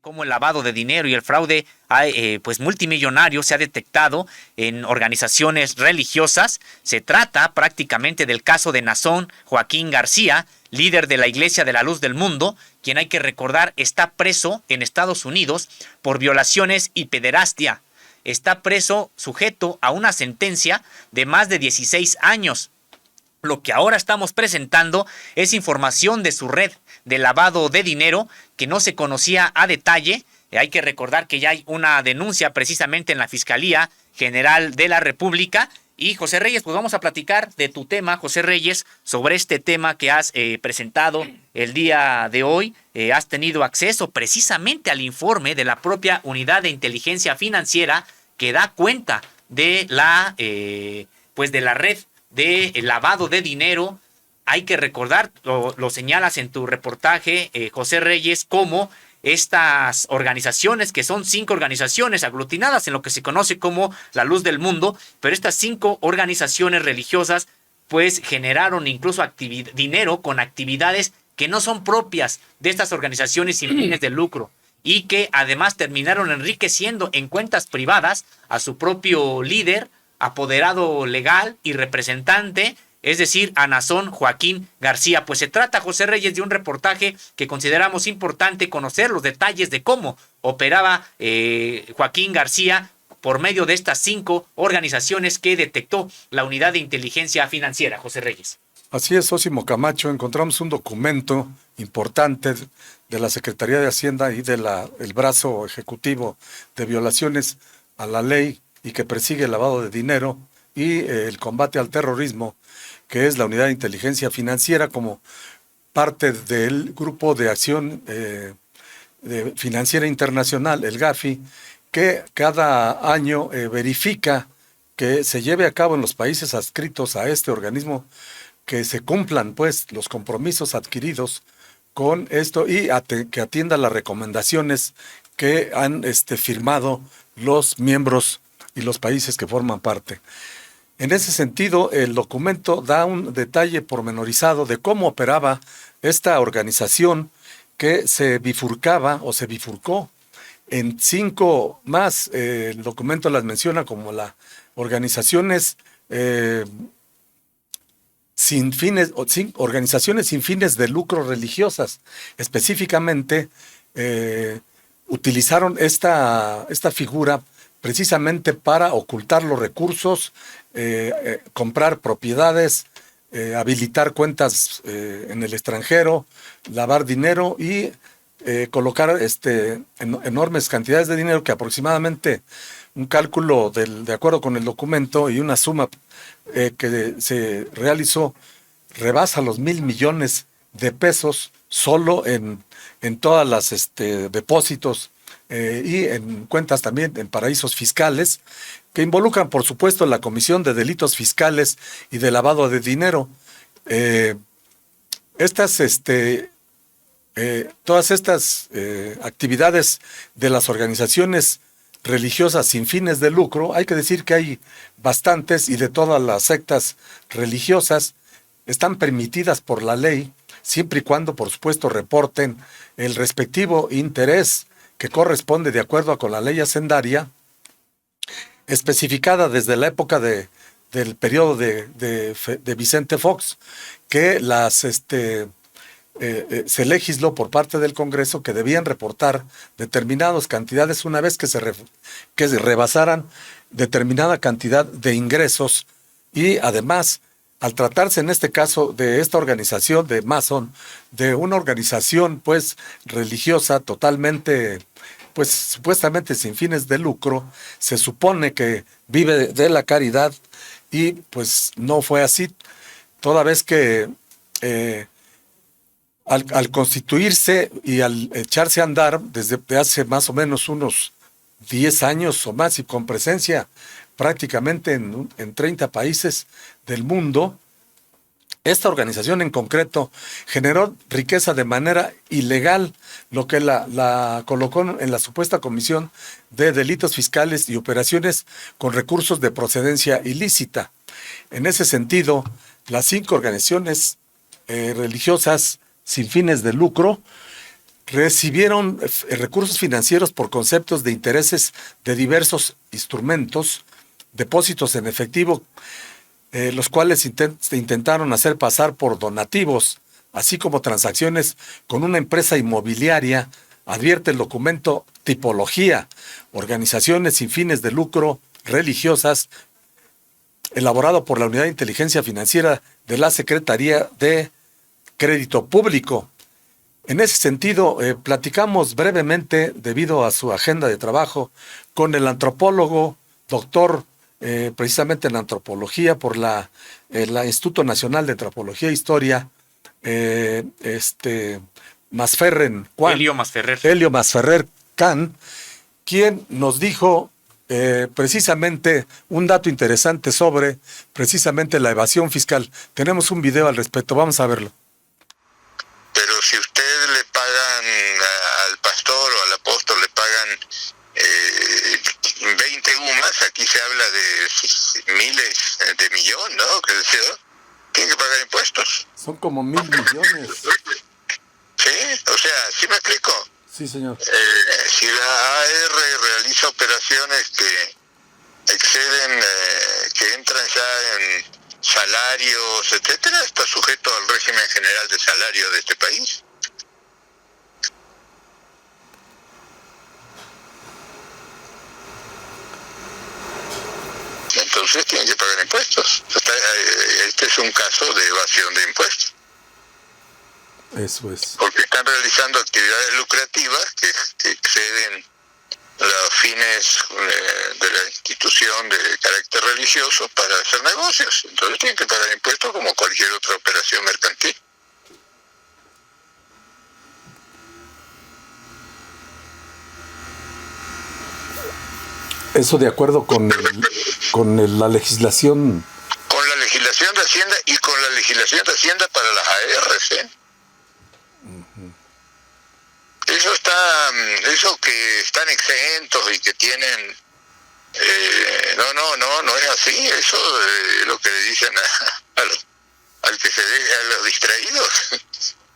cómo el lavado de dinero y el fraude pues multimillonario se ha detectado en organizaciones religiosas. Se trata prácticamente del caso de Naasón Joaquín García, líder de la Iglesia de la Luz del Mundo, quien hay que recordar está preso en Estados Unidos por violaciones y pederastia. Está preso sujeto a una sentencia de más de 16 años. Lo que ahora estamos presentando es información de su red de lavado de dinero que no se conocía a detalle. Hay que recordar que ya hay una denuncia precisamente en la Fiscalía General de la República. Y José Reyes, pues vamos a platicar de tu tema, José Reyes, sobre este tema que has presentado el día de hoy. Has tenido acceso precisamente al informe de la propia Unidad de Inteligencia Financiera que da cuenta de pues de la red de lavado de dinero. Hay que recordar, lo señalas en tu reportaje, José Reyes, cómo estas organizaciones, que son 5 organizaciones aglutinadas en lo que se conoce como la Luz del Mundo, pero estas 5 organizaciones religiosas pues generaron incluso dinero con actividades que no son propias de estas organizaciones sin fines de lucro y que además terminaron enriqueciendo en cuentas privadas a su propio líder, apoderado legal y representante, es decir, a Naasón Joaquín García. Pues se trata, José Reyes, de un reportaje que consideramos importante conocer los detalles de cómo operaba Joaquín García por medio de estas 5 organizaciones que detectó la Unidad de Inteligencia Financiera. José Reyes. Así es, Sósimo Camacho, encontramos un documento importante de la Secretaría de Hacienda y del brazo ejecutivo de violaciones a la ley y que persigue el lavado de dinero y el combate al terrorismo, que es la Unidad de Inteligencia Financiera, como parte del Grupo de Acción Financiera Internacional, el GAFI, que cada año verifica que se lleve a cabo en los países adscritos a este organismo, que se cumplan pues los compromisos adquiridos con esto y que atienda las recomendaciones que han firmado los miembros y los países que forman parte. En ese sentido, el documento da un detalle pormenorizado de cómo operaba esta organización que se bifurcaba o se bifurcó en 5 más. El documento las menciona como las organizaciones organizaciones sin fines de lucro religiosas. Específicamente, utilizaron esta figura precisamente para ocultar los recursos, comprar propiedades, habilitar cuentas en el extranjero, lavar dinero y colocar enormes cantidades de dinero que aproximadamente un cálculo de acuerdo con el documento y una suma que se realizó rebasa los 1,000 millones de pesos solo en todas las depósitos y en cuentas también en paraísos fiscales que involucran, por supuesto, la comisión de delitos fiscales y de lavado de dinero. Todas estas actividades de las organizaciones religiosas sin fines de lucro, hay que decir que hay bastantes y de todas las sectas religiosas están permitidas por la ley, siempre y cuando, por supuesto, reporten el respectivo interés que corresponde de acuerdo con la ley hacendaria, especificada desde la época del periodo de Vicente Fox, que se legisló por parte del Congreso que debían reportar determinadas cantidades una vez que se rebasaran determinada cantidad de ingresos y además, al tratarse en este caso de esta organización de Mason, de una organización pues religiosa totalmente pues supuestamente sin fines de lucro, se supone que vive de la caridad y pues no fue así, toda vez que al constituirse y al echarse a andar desde hace más o menos unos 10 años o más y con presencia prácticamente en 30 países del mundo, esta organización en concreto generó riqueza de manera ilegal, lo que la colocó en la supuesta comisión de delitos fiscales y operaciones con recursos de procedencia ilícita. En ese sentido, las 5 organizaciones religiosas sin fines de lucro recibieron recursos financieros por conceptos de intereses de diversos instrumentos, depósitos en efectivo, los cuales intentaron hacer pasar por donativos, así como transacciones con una empresa inmobiliaria. Advierte el documento tipología, organizaciones sin fines de lucro religiosas, elaborado por la Unidad de Inteligencia Financiera de la Secretaría de Crédito Público. En ese sentido, platicamos brevemente, debido a su agenda de trabajo, con el antropólogo, doctor precisamente en antropología por el Instituto Nacional de Antropología e Historia, Masferrer Juan, Helio Masferrer Can, quien nos dijo precisamente un dato interesante sobre precisamente la evasión fiscal. Tenemos un video al respecto, vamos a verlo. Pero si usted le pagan al pastor o al apóstol, le pagan 20 UMAS, aquí se habla de miles de millones, ¿no? ¿Qué decía? Tienen que pagar impuestos. Son como 1,000 millones. Sí, o sea, ¿sí me explico? Sí, señor. Si la AR realiza operaciones que exceden, que entran ya en salarios, etcétera, está sujeto al régimen general de salario de este país. Entonces tienen que pagar impuestos. Este es un caso de evasión de impuestos. Eso es. Porque están realizando actividades lucrativas que exceden los fines de la institución de carácter religioso para hacer negocios. Entonces tienen que pagar impuestos como cualquier otra operación mercantil. Eso de acuerdo con la legislación. Con la legislación de Hacienda y con la legislación de Hacienda para las ARs, ¿eh? Eso que están exentos y que tienen, no es así. Eso lo que le dicen al que se deje a los distraídos.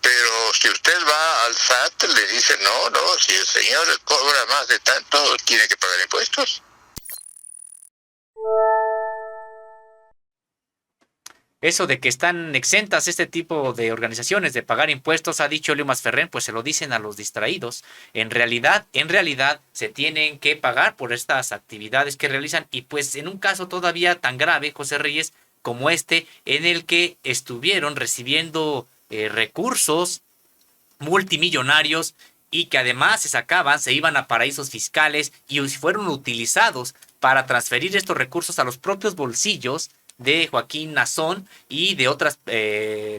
Pero si usted va al SAT, le dicen, no, si el señor cobra más de tanto, tiene que pagar impuestos. Eso de que están exentas este tipo de organizaciones de pagar impuestos, ha dicho Helio Masferrer, pues se lo dicen a los distraídos. En realidad, se tienen que pagar por estas actividades que realizan, y pues en un caso todavía tan grave, José Reyes, como este, en el que estuvieron recibiendo recursos multimillonarios y que además se iban a paraísos fiscales y fueron utilizados para transferir estos recursos a los propios bolsillos de Joaquín Nazón y de otros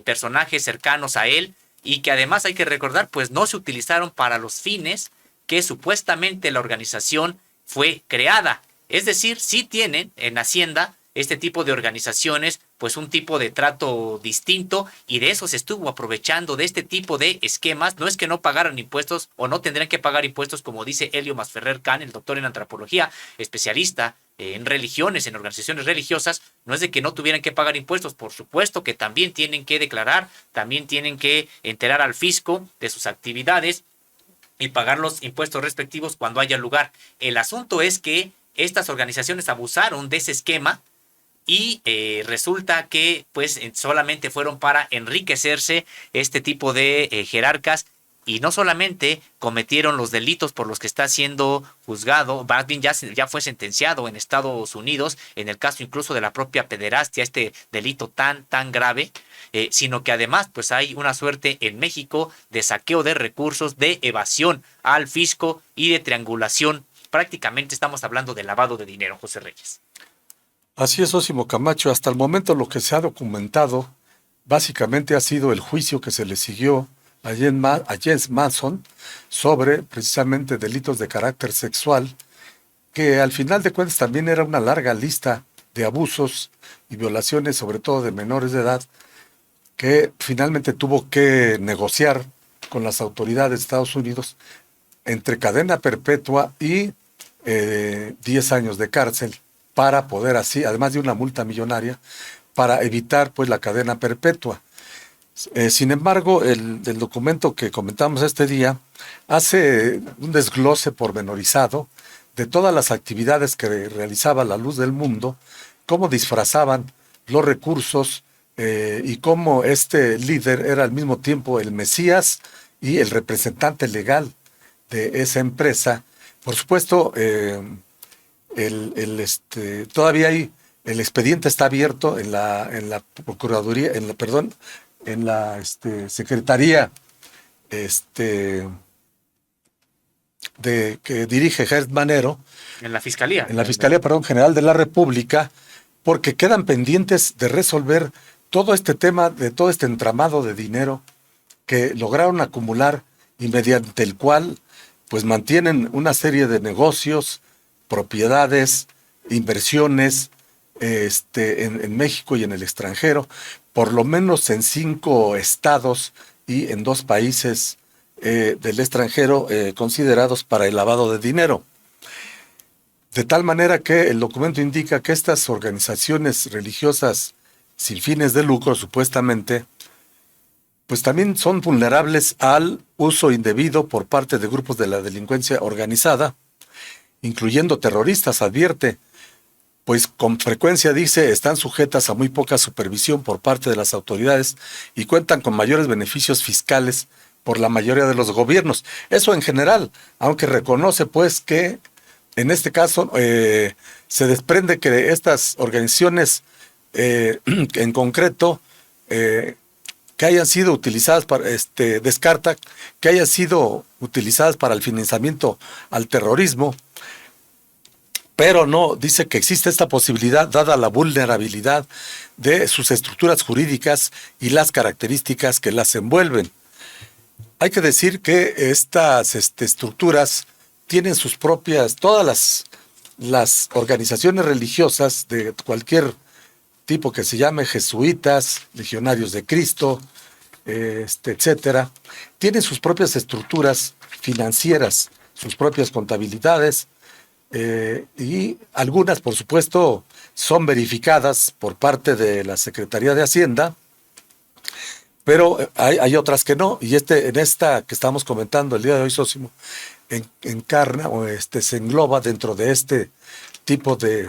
personajes cercanos a él, y que además hay que recordar, pues no se utilizaron para los fines que supuestamente la organización fue creada. Es decir, sí tienen en Hacienda este tipo de organizaciones, pues un tipo de trato distinto, y de eso se estuvo aprovechando, de este tipo de esquemas. No es que no pagaran impuestos o no tendrían que pagar impuestos, como dice Helio Masferrer Can, el doctor en antropología, especialista en religiones, en organizaciones religiosas. No es de que no tuvieran que pagar impuestos, por supuesto que también tienen que declarar, también tienen que enterar al fisco de sus actividades y pagar los impuestos respectivos cuando haya lugar. El asunto es que estas organizaciones abusaron de ese esquema y resulta que pues solamente fueron para enriquecerse este tipo de jerarcas, y no solamente cometieron los delitos por los que está siendo juzgado, más bien ya fue sentenciado en Estados Unidos, en el caso incluso de la propia pederastia, este delito tan grave, sino que además pues hay una suerte en México de saqueo de recursos, de evasión al fisco y de triangulación. Prácticamente estamos hablando de lavado de dinero, José Reyes. Así es, Osimo Camacho. Hasta el momento lo que se ha documentado básicamente ha sido el juicio que se le siguió a James Manson sobre precisamente delitos de carácter sexual, que al final de cuentas también era una larga lista de abusos y violaciones, sobre todo de menores de edad, que finalmente tuvo que negociar con las autoridades de Estados Unidos entre cadena perpetua y 10 años de cárcel, para poder así, además de una multa millonaria, para evitar pues la cadena perpetua. Sin embargo, el documento que comentamos este día hace un desglose pormenorizado de todas las actividades que realizaba la Luz del Mundo, cómo disfrazaban los recursos y cómo este líder era al mismo tiempo el Mesías y el representante legal de esa empresa. Por supuesto, todavía hay, el expediente está abierto en la Procuraduría, en la Secretaría que dirige Gert Manero, En la Fiscalía. en la Fiscalía, General de la República, porque quedan pendientes de resolver todo este tema, de todo este entramado de dinero que lograron acumular y mediante el cual pues mantienen una serie de negocios, propiedades, inversiones en México y en el extranjero, por lo menos en 5 estados y en 2 países del extranjero considerados para el lavado de dinero. De tal manera que el documento indica que estas organizaciones religiosas sin fines de lucro, supuestamente, pues también son vulnerables al uso indebido por parte de grupos de la delincuencia organizada, incluyendo terroristas, advierte, pues con frecuencia, dice, están sujetas a muy poca supervisión por parte de las autoridades y cuentan con mayores beneficios fiscales por la mayoría de los gobiernos. Eso en general, aunque reconoce pues que en este caso se desprende que estas organizaciones en concreto que hayan sido utilizadas para, descarta que hayan sido utilizadas para el financiamiento al terrorismo, pero no dice que existe esta posibilidad dada la vulnerabilidad de sus estructuras jurídicas y las características que las envuelven. Hay que decir que estas estructuras tienen sus propias, todas las organizaciones religiosas de cualquier tipo que se llame jesuitas, legionarios de Cristo, etcétera, tienen sus propias estructuras financieras, sus propias contabilidades, y algunas, por supuesto, son verificadas por parte de la Secretaría de Hacienda, pero hay otras que no, y en esta que estamos comentando el día de hoy, Sósimo, encarna o se engloba dentro de este tipo de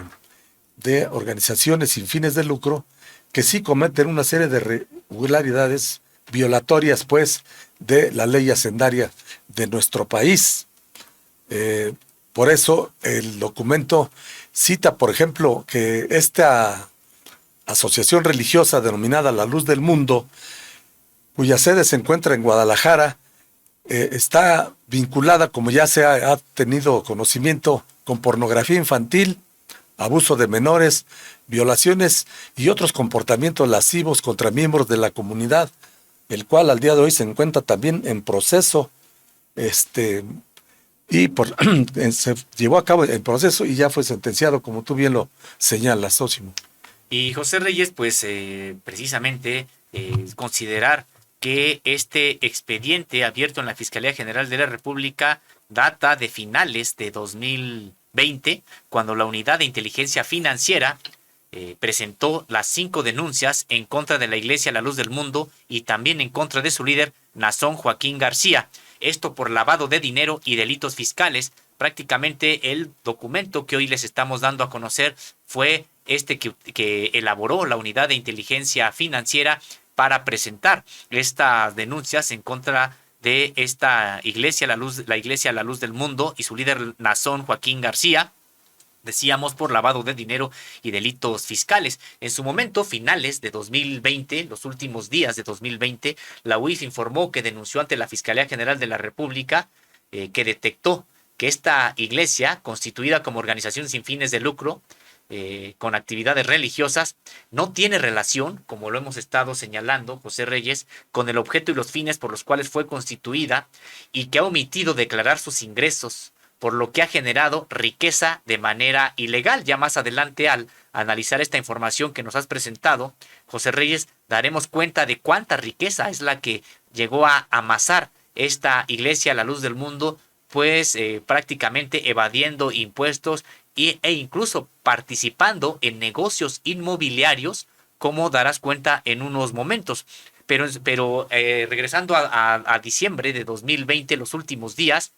organizaciones sin fines de lucro que sí cometen una serie de irregularidades violatorias, pues, de la ley hacendaria de nuestro país. Por eso el documento cita, por ejemplo, que esta asociación religiosa denominada La Luz del Mundo, cuya sede se encuentra en Guadalajara, está vinculada, como ya se ha tenido conocimiento, con pornografía infantil, abuso de menores, violaciones y otros comportamientos lascivos contra miembros de la comunidad, el cual al día de hoy se encuentra también en proceso, se llevó a cabo el proceso y ya fue sentenciado, como tú bien lo señalas, Sósimo. Y José Reyes, pues precisamente considerar que este expediente abierto en la Fiscalía General de la República data de finales de 2020, cuando la Unidad de Inteligencia Financiera presentó las 5 denuncias en contra de la Iglesia La Luz del Mundo y también en contra de su líder, Nazón Joaquín García. Esto por lavado de dinero y delitos fiscales. Prácticamente el documento que hoy les estamos dando a conocer fue que elaboró la Unidad de Inteligencia Financiera para presentar estas denuncias en contra de esta Iglesia, la Iglesia La Luz del Mundo y su líder Nazón Joaquín García. Decíamos por lavado de dinero y delitos fiscales. En su momento, finales de 2020, los últimos días de 2020, la UIF informó que denunció ante la Fiscalía General de la República que detectó que esta iglesia, constituida como organización sin fines de lucro, con actividades religiosas, no tiene relación, como lo hemos estado señalando, José Reyes, con el objeto y los fines por los cuales fue constituida y que ha omitido declarar sus ingresos, por lo que ha generado riqueza de manera ilegal. Ya más adelante, al analizar esta información que nos has presentado, José Reyes, daremos cuenta de cuánta riqueza es la que llegó a amasar esta iglesia, La Luz del Mundo, pues prácticamente evadiendo impuestos e incluso participando en negocios inmobiliarios, como darás cuenta en unos momentos. pero regresando a diciembre de 2020, los últimos días,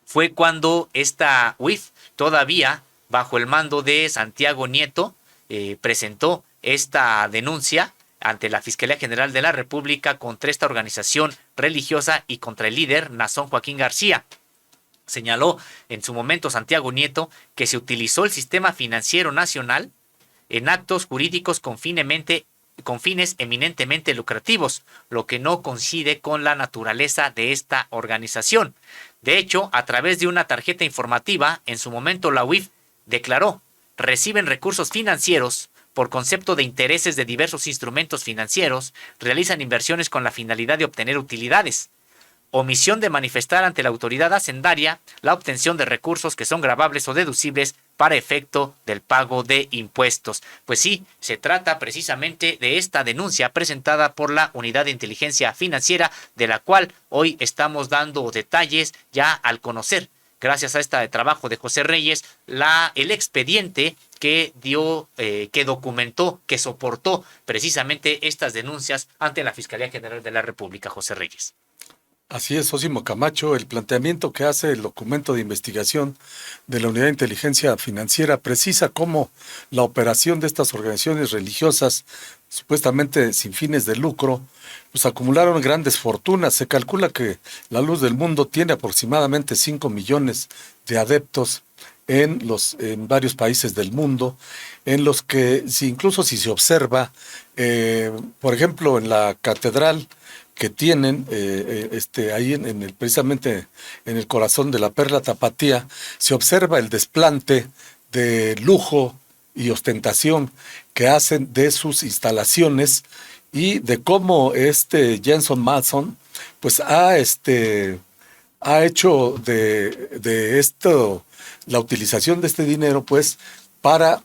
fue cuando esta UIF, todavía bajo el mando de Santiago Nieto, presentó esta denuncia ante la Fiscalía General de la República contra esta organización religiosa y contra el líder Nazón Joaquín García. Señaló en su momento Santiago Nieto que se utilizó el sistema financiero nacional en actos jurídicos con fines eminentemente lucrativos, lo que no coincide con la naturaleza de esta organización. De hecho, a través de una tarjeta informativa, en su momento la UIF declaró: reciben recursos financieros por concepto de intereses de diversos instrumentos financieros, realizan inversiones con la finalidad de obtener utilidades. Omisión de manifestar ante la autoridad hacendaria la obtención de recursos que son gravables o deducibles para efecto del pago de impuestos. Pues sí, se trata precisamente de esta denuncia presentada por la Unidad de Inteligencia Financiera, de la cual hoy estamos dando detalles ya al conocer, gracias a este trabajo de José Reyes, el expediente que que documentó, que soportó precisamente estas denuncias ante la Fiscalía General de la República. José Reyes. Así es, Sósimo Camacho, el planteamiento que hace el documento de investigación de la Unidad de Inteligencia Financiera precisa cómo la operación de estas organizaciones religiosas, supuestamente sin fines de lucro, pues acumularon grandes fortunas. Se calcula que la Luz del Mundo tiene aproximadamente 5 millones de adeptos en varios países del mundo, en los que incluso si se observa, por ejemplo, en la catedral que tienen ahí precisamente en el corazón de la Perla Tapatía, se observa el desplante de lujo y ostentación que hacen de sus instalaciones y de cómo Jenson Mason pues ha hecho de esto la utilización de este dinero pues para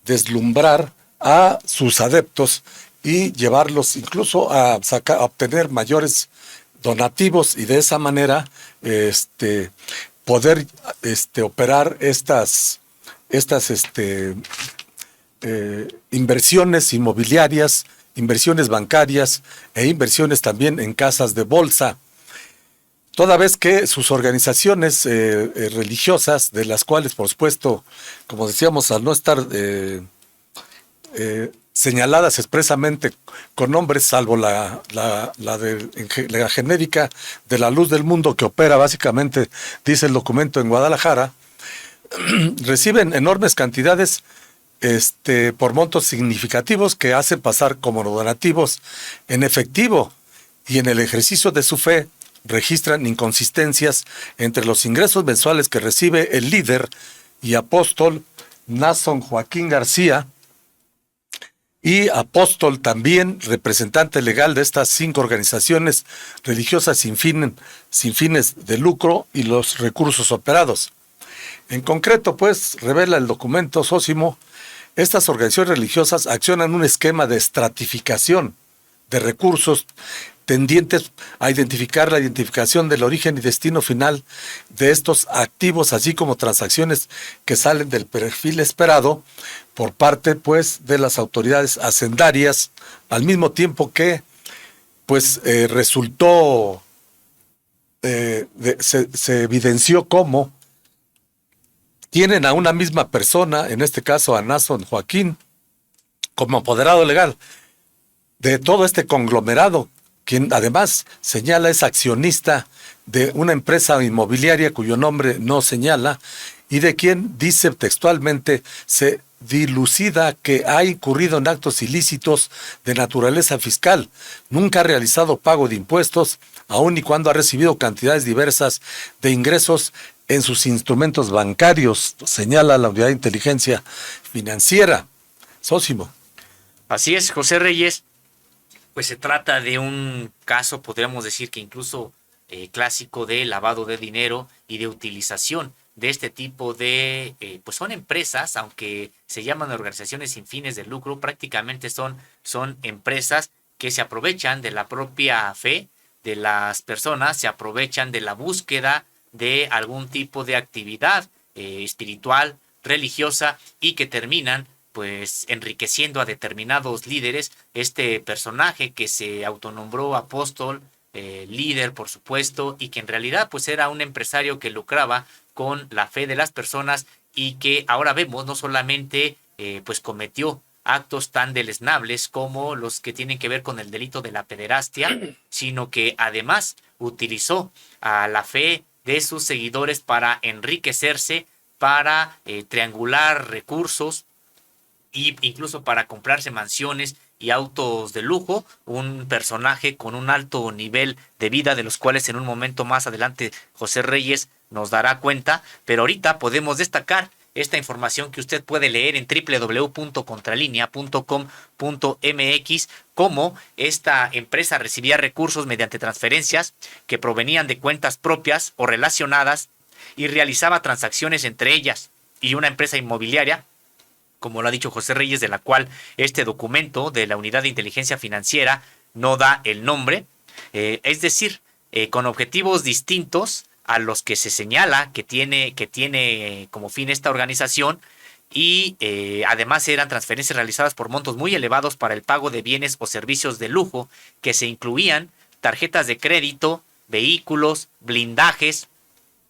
deslumbrar a sus adeptos y llevarlos incluso a obtener mayores donativos y de esa manera poder operar estas inversiones inmobiliarias, inversiones bancarias e inversiones también en casas de bolsa. Toda vez que sus organizaciones religiosas, de las cuales, por supuesto, como decíamos, al no estar señaladas expresamente con nombres, salvo la genérica de la Luz del Mundo, que opera básicamente, dice el documento, en Guadalajara, reciben enormes cantidades por montos significativos que hacen pasar como donativos en efectivo, y en el ejercicio de su fe registran inconsistencias entre los ingresos mensuales que recibe el líder y apóstol Nazón Joaquín García, y apóstol también, representante legal de estas 5 organizaciones religiosas sin fines de lucro, y los recursos operados. En concreto, pues, revela el documento, Sósimo, estas organizaciones religiosas accionan un esquema de estratificación de recursos tendientes a identificar la identificación del origen y destino final de estos activos, así como transacciones que salen del perfil esperado por parte, pues, de las autoridades hacendarias, al mismo tiempo que, pues, resultó, se evidenció cómo tienen a una misma persona, en este caso a Nazón Joaquín, como apoderado legal de todo este conglomerado, quien además señala es accionista de una empresa inmobiliaria cuyo nombre no señala, y de quien dice textualmente se dilucida que ha incurrido en actos ilícitos de naturaleza fiscal, nunca ha realizado pago de impuestos, aun y cuando ha recibido cantidades diversas de ingresos en sus instrumentos bancarios, señala la Unidad de Inteligencia Financiera. Sósimo. Así es, José Reyes. Pues se trata de un caso, podríamos decir que incluso clásico, de lavado de dinero y de utilización de este tipo de, pues son empresas, aunque se llaman organizaciones sin fines de lucro, prácticamente son empresas que se aprovechan de la propia fe de las personas, se aprovechan de la búsqueda de algún tipo de actividad espiritual, religiosa, y que terminan pues enriqueciendo a determinados líderes. Este personaje que se autonombró apóstol, líder por supuesto, y que en realidad pues era un empresario que lucraba con la fe de las personas, y que ahora vemos no solamente pues cometió actos tan deleznables como los que tienen que ver con el delito de la pederastia, sino que además utilizó a la fe de sus seguidores para enriquecerse, para triangular recursos e incluso para comprarse mansiones y autos de lujo. Un personaje con un alto nivel de vida, de los cuales en un momento más adelante José Reyes nos dará cuenta, pero ahorita podemos destacar esta información que usted puede leer en www.contralinea.com.mx, cómo esta empresa recibía recursos mediante transferencias que provenían de cuentas propias o relacionadas, y realizaba transacciones entre ellas y una empresa inmobiliaria, como lo ha dicho José Reyes, de la cual este documento de la Unidad de Inteligencia Financiera no da el nombre, es decir, con objetivos distintos a los que se señala que tiene como fin esta organización, y además eran transferencias realizadas por montos muy elevados para el pago de bienes o servicios de lujo, que se incluían tarjetas de crédito, vehículos, blindajes,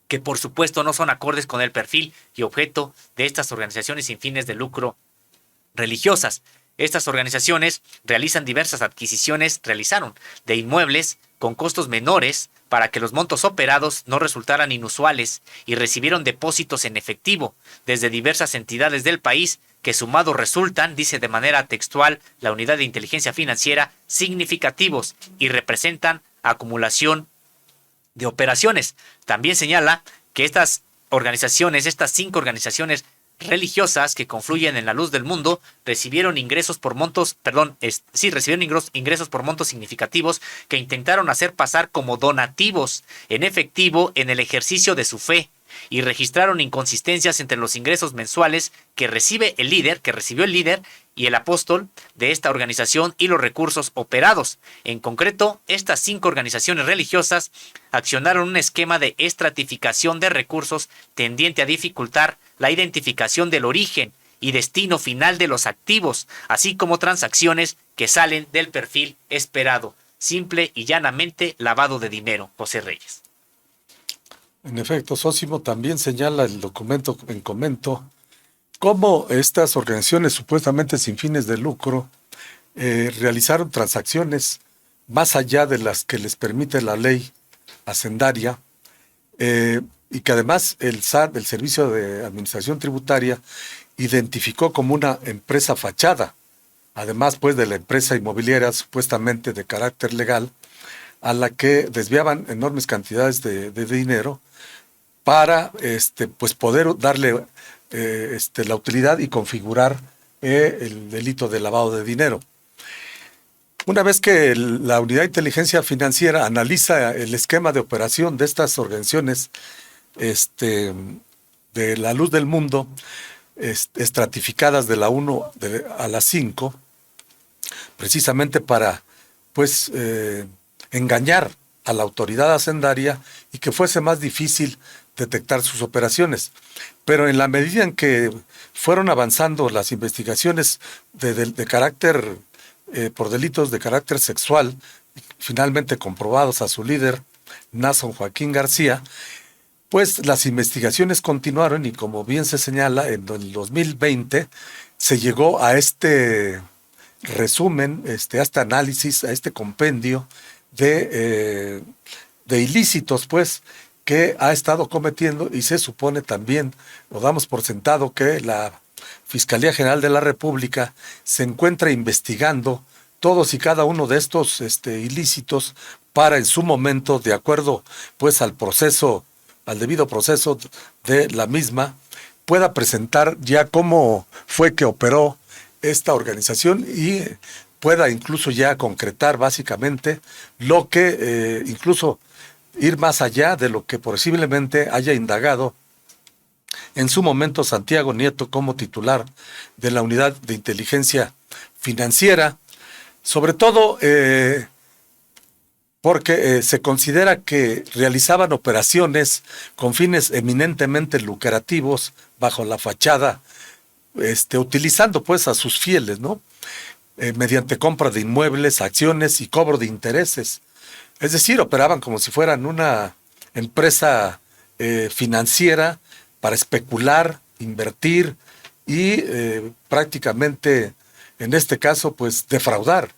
que por supuesto no son acordes con el perfil y objeto de estas organizaciones sin fines de lucro religiosas. Estas organizaciones realizaron de inmuebles con costos menores para que los montos operados no resultaran inusuales, y recibieron depósitos en efectivo desde diversas entidades del país que sumados resultan, dice de manera textual la Unidad de Inteligencia Financiera, significativos y representan acumulación de operaciones. También señala que estas 5 organizaciones religiosas que confluyen en la luz del mundo, recibieron ingresos por montos significativos que intentaron hacer pasar como donativos en efectivo en el ejercicio de su fe, y registraron inconsistencias entre los ingresos mensuales que recibió el líder y el apóstol de esta organización y los recursos operados. En concreto, estas 5 organizaciones religiosas accionaron un esquema de estratificación de recursos tendiente a dificultar la identificación del origen y destino final de los activos, así como transacciones que salen del perfil esperado. Simple y llanamente lavado de dinero, José Reyes. En efecto, Sósimo, también señala el documento en comento cómo estas organizaciones supuestamente sin fines de lucro realizaron transacciones más allá de las que les permite la ley hacendaria, y que además el SAT, el Servicio de Administración Tributaria, identificó como una empresa fachada, además pues de la empresa inmobiliaria supuestamente de carácter legal, a la que desviaban enormes cantidades de dinero para pues poder darle la utilidad y configurar el delito de lavado de dinero. Una vez que la Unidad de Inteligencia Financiera analiza el esquema de operación de estas organizaciones de la luz del mundo, estratificadas de la 1 a la 5, precisamente para pues engañar a la autoridad hacendaria y que fuese más difícil detectar sus operaciones. Pero en la medida en que fueron avanzando las investigaciones de carácter, por delitos de carácter sexual, finalmente comprobados a su líder, Nason Joaquín García, pues las investigaciones continuaron, y como bien se señala, en el 2020 se llegó a este resumen, a este análisis, a este compendio de ilícitos, pues, que ha estado cometiendo, y se supone también, lo damos por sentado, que la Fiscalía General de la República se encuentra investigando todos y cada uno de estos ilícitos para en su momento, de acuerdo pues al debido proceso de la misma, pueda presentar ya cómo fue que operó esta organización y pueda incluso ya concretar básicamente lo que incluso ir más allá de lo que posiblemente haya indagado en su momento Santiago Nieto como titular de la Unidad de Inteligencia Financiera, sobre todo porque se considera que realizaban operaciones con fines eminentemente lucrativos bajo la fachada utilizando pues a sus fieles, ¿no? Mediante compra de inmuebles, acciones y cobro de intereses. Es decir, operaban como si fueran una empresa financiera para especular, invertir y prácticamente, en este caso, pues defraudar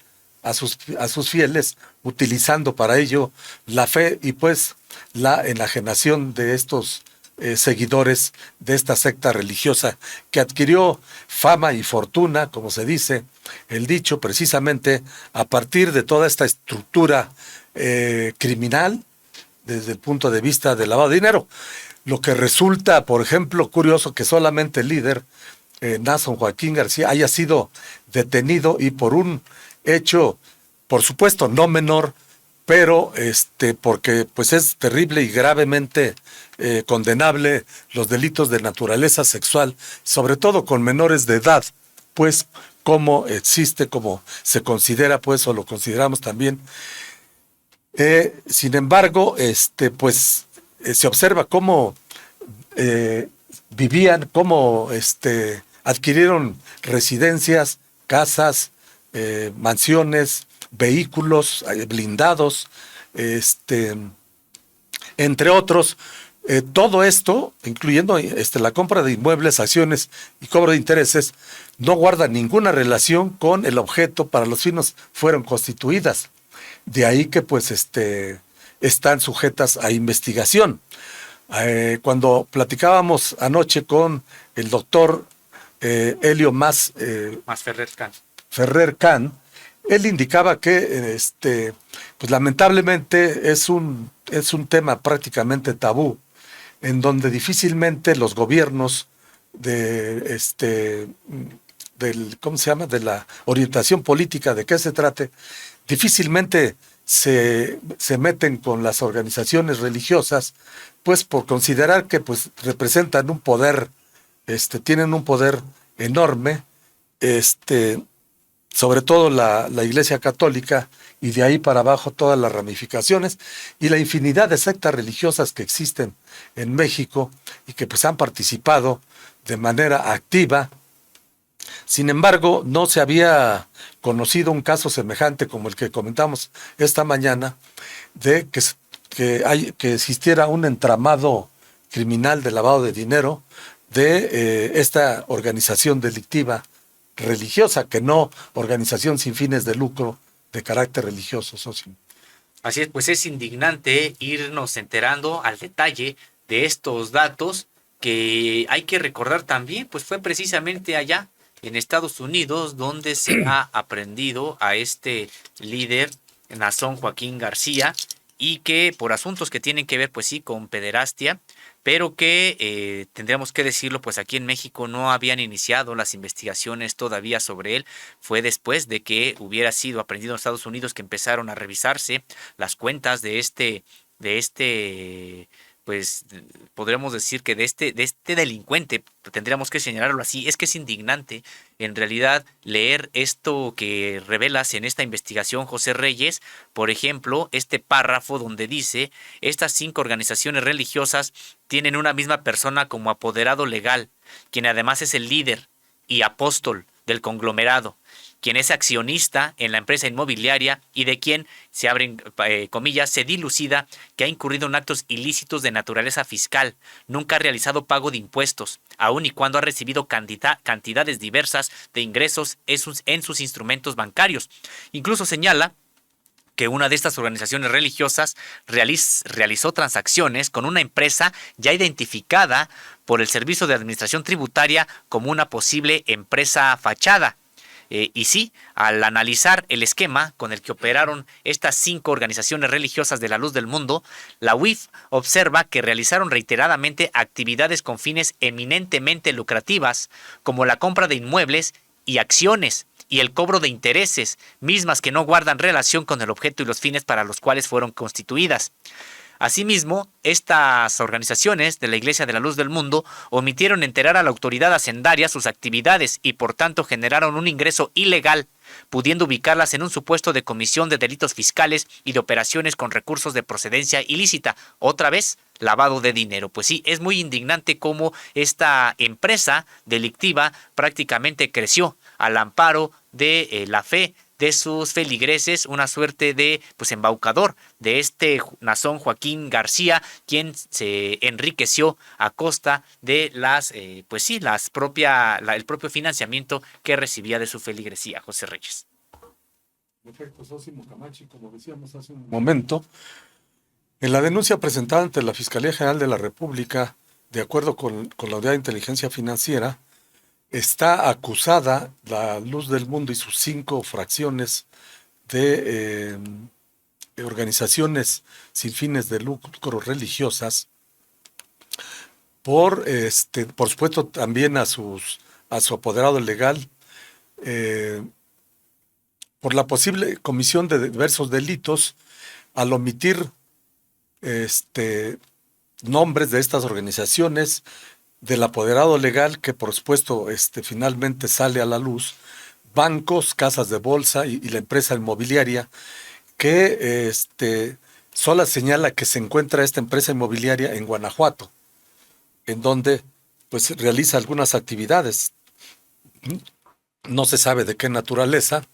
a sus fieles, utilizando para ello la fe y pues la enajenación de estos seguidores de esta secta religiosa que adquirió fama y fortuna, como se dice el dicho, precisamente a partir de toda esta estructura criminal desde el punto de vista del lavado de dinero. Lo que resulta, por ejemplo, curioso que solamente el líder, Nason Joaquín García, haya sido detenido y por un hecho, por supuesto, no menor, pero porque pues es terrible y gravemente condenable los delitos de naturaleza sexual, sobre todo con menores de edad, pues como existe, como se considera, pues, o lo consideramos también. Sin embargo, pues se observa cómo vivían, cómo adquirieron residencias, casas, mansiones, vehículos blindados, entre otros. Todo esto, incluyendo la compra de inmuebles, acciones y cobro de intereses, no guarda ninguna relación con el objeto para los fines fueron constituidas. De ahí que pues están sujetas a investigación. Cuando platicábamos anoche con el doctor Helio Mas Ferrer Can, él indicaba que pues lamentablemente es un tema prácticamente tabú, en donde difícilmente los gobiernos ¿cómo se llama? De la orientación política de qué se trate, difícilmente se meten con las organizaciones religiosas, pues por considerar que pues representan un poder, tienen un poder enorme, sobre todo la Iglesia Católica, y de ahí para abajo todas las ramificaciones y la infinidad de sectas religiosas que existen en México y que pues han participado de manera activa. Sin embargo, no se había conocido un caso semejante como el que comentamos esta mañana, de que existiera un entramado criminal de lavado de dinero de esta organización delictiva religiosa, que no organización sin fines de lucro de carácter religioso, socio. Así es, pues es indignante irnos enterando al detalle de estos datos, que hay que recordar también, pues fue precisamente allá en Estados Unidos donde se ha aprendido a este líder, Nason Joaquín García, y que por asuntos que tienen que ver, pues sí, con pederastia, pero que tendríamos que decirlo, pues aquí en México no habían iniciado las investigaciones todavía sobre él. Fue después de que hubiera sido aprendido en Estados Unidos que empezaron a revisarse las cuentas de este pues podríamos decir que de este delincuente, tendríamos que señalarlo así. Es que es indignante en realidad leer esto que revelas en esta investigación, José Reyes. Por ejemplo, este párrafo donde dice: estas 5 organizaciones religiosas tienen una misma persona como apoderado legal, quien además es el líder y apóstol del conglomerado, quien es accionista en la empresa inmobiliaria y de quien, se abren comillas, se dilucida que ha incurrido en actos ilícitos de naturaleza fiscal, nunca ha realizado pago de impuestos, aun y cuando ha recibido cantidades diversas de ingresos en sus instrumentos bancarios. Incluso señala que una de estas organizaciones religiosas realizó transacciones con una empresa ya identificada por el Servicio de Administración Tributaria como una posible empresa fachada. Y sí, al analizar el esquema con el que operaron estas 5 organizaciones religiosas de la luz del mundo, la UIF observa que realizaron reiteradamente actividades con fines eminentemente lucrativas, como la compra de inmuebles y acciones y el cobro de intereses, mismas que no guardan relación con el objeto y los fines para los cuales fueron constituidas. Asimismo, estas organizaciones de la Iglesia de la Luz del Mundo omitieron enterar a la autoridad hacendaria sus actividades y por tanto generaron un ingreso ilegal, pudiendo ubicarlas en un supuesto de comisión de delitos fiscales y de operaciones con recursos de procedencia ilícita. Otra vez, lavado de dinero. Pues sí, es muy indignante cómo esta empresa delictiva prácticamente creció al amparo de la fe de sus feligreses, una suerte de pues embaucador de este Nazón Joaquín García, quien se enriqueció a costa de el propio financiamiento que recibía de su feligresía. José Reyes. Perfecto, Sósimo Camacho, como decíamos hace un momento, en la denuncia presentada ante la Fiscalía General de la República, de acuerdo con la Unidad de Inteligencia Financiera, está acusada la Luz del Mundo y sus 5 fracciones de organizaciones sin fines de lucro religiosas por supuesto también a su apoderado legal por la posible comisión de diversos delitos al omitir nombres de estas organizaciones, del apoderado legal, que por supuesto finalmente sale a la luz, bancos, casas de bolsa y la empresa inmobiliaria, que sola señala que se encuentra esta empresa inmobiliaria en Guanajuato, en donde pues realiza algunas actividades, no se sabe de qué naturaleza,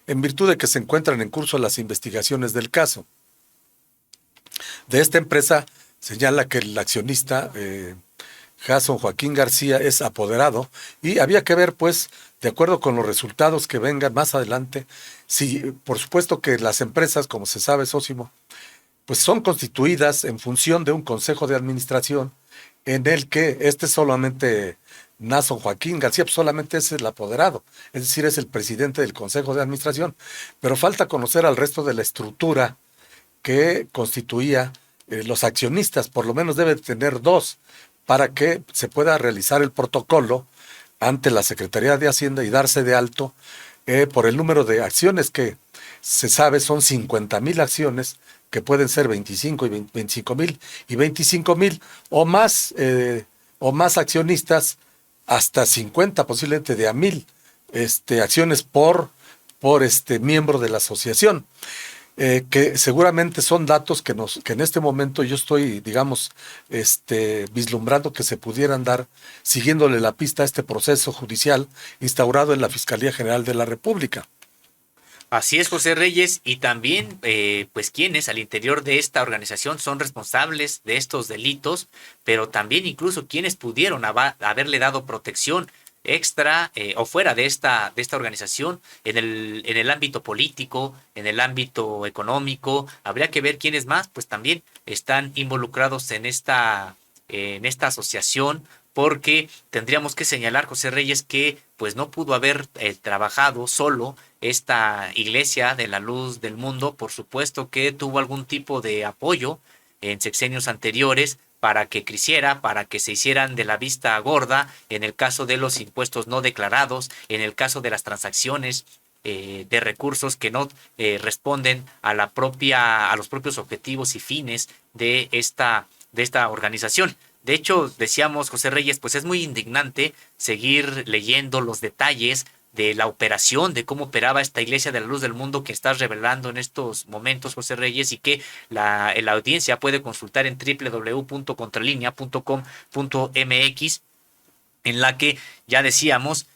en virtud de que se encuentran en curso las investigaciones del caso. De esta empresa señala que el accionista Jason Joaquín García es apoderado y había que ver, pues, de acuerdo con los resultados que vengan más adelante, si, por supuesto que las empresas, como se sabe, Sósimo, pues son constituidas en función de un consejo de administración en el que solamente Nason Joaquín García, pues solamente es el apoderado, es decir, es el presidente del consejo de administración, pero falta conocer al resto de la estructura que constituía los accionistas, por lo menos debe tener 2, para que se pueda realizar el protocolo ante la Secretaría de Hacienda y darse de alto por el número de acciones que se sabe son 50,000 acciones, que pueden ser 25 y 25,000 y 25,000 o más accionistas, hasta 50 posiblemente de a 1,000 acciones por miembro de la asociación. Que seguramente son datos que en este momento yo estoy, digamos, vislumbrando que se pudieran dar siguiéndole la pista a este proceso judicial instaurado en la Fiscalía General de la República. Así es, José Reyes, y también, pues, quienes al interior de esta organización son responsables de estos delitos, pero también incluso quienes pudieron haberle dado protección extra o fuera de esta organización en el ámbito político, en el ámbito económico. Habría que ver quiénes más pues también están involucrados en esta asociación, porque tendríamos que señalar, José Reyes, que pues no pudo haber trabajado solo esta Iglesia de la Luz del Mundo. Por supuesto que tuvo algún tipo de apoyo en sexenios anteriores para que creciera, para que se hicieran de la vista gorda en el caso de los impuestos no declarados, en el caso de las transacciones de recursos que no responden a los propios objetivos y fines de esta organización. De hecho, decíamos, José Reyes, pues es muy indignante seguir leyendo los detalles de la operación, de cómo operaba esta Iglesia de la Luz del Mundo que estás revelando en estos momentos, José Reyes, y que la audiencia puede consultar en www.contralinea.com.mx, en la que ya decíamos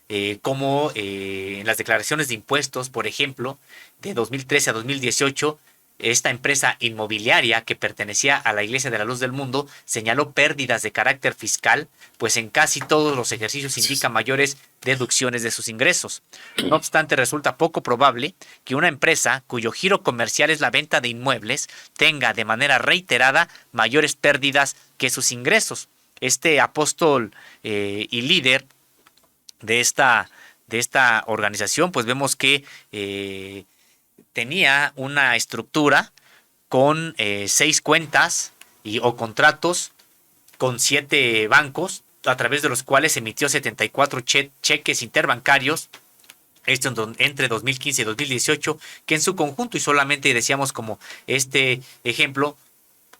cómo en las declaraciones de impuestos, por ejemplo, de 2013 a 2018, esta empresa inmobiliaria que pertenecía a la Iglesia de la Luz del Mundo señaló pérdidas de carácter fiscal, pues en casi todos los ejercicios indica mayores deducciones de sus ingresos. No obstante, resulta poco probable que una empresa cuyo giro comercial es la venta de inmuebles tenga de manera reiterada mayores pérdidas que sus ingresos. Este apóstol y líder de esta organización, pues vemos que tenía una estructura con 6 cuentas o contratos con 7 bancos, a través de los cuales emitió 74 cheques interbancarios, esto entre 2015 y 2018, que en su conjunto, y solamente decíamos como este ejemplo,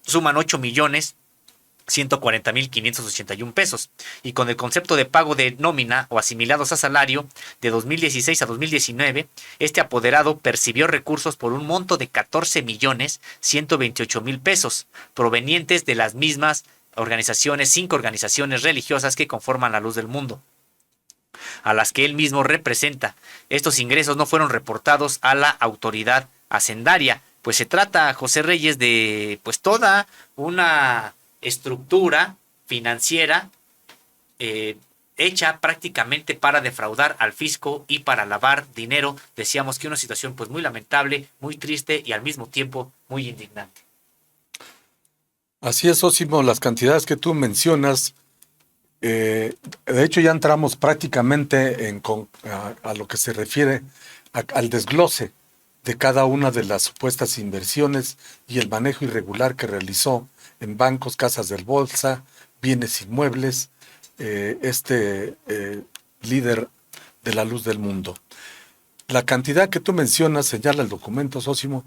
suman 8.140.581 pesos. Y con el concepto de pago de nómina o asimilados a salario de 2016 a 2019, este apoderado percibió recursos por un monto de 14.128.000 pesos, provenientes de las mismas organizaciones, 5 organizaciones religiosas que conforman la Luz del Mundo, a las que él mismo representa. Estos ingresos no fueron reportados a la autoridad hacendaria, pues se trata, José Reyes, de pues toda una estructura financiera hecha prácticamente para defraudar al fisco y para lavar dinero. Decíamos que una situación pues muy lamentable, muy triste y al mismo tiempo muy indignante. Así es, Osimo, las cantidades que tú mencionas, de hecho ya entramos prácticamente a lo que se refiere al desglose de cada una de las supuestas inversiones y el manejo irregular que realizó en bancos, casas de bolsa, bienes inmuebles, líder de la Luz del Mundo. La cantidad que tú mencionas, señala el documento, Sósimo,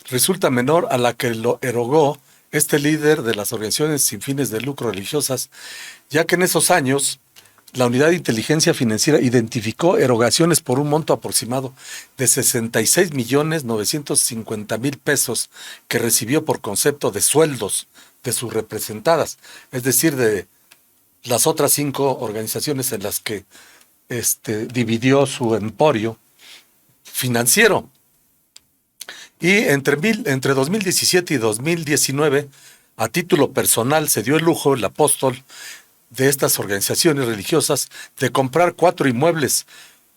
resulta menor a la que lo erogó este líder de las organizaciones sin fines de lucro religiosas, ya que en esos años la Unidad de Inteligencia Financiera identificó erogaciones por un monto aproximado de 66.950.000 pesos que recibió por concepto de sueldos de sus representadas, es decir, de las otras 5 organizaciones en las que dividió su emporio financiero. Y entre 2017 y 2019, a título personal, se dio el lujo el apóstol de estas organizaciones religiosas de comprar 4 inmuebles,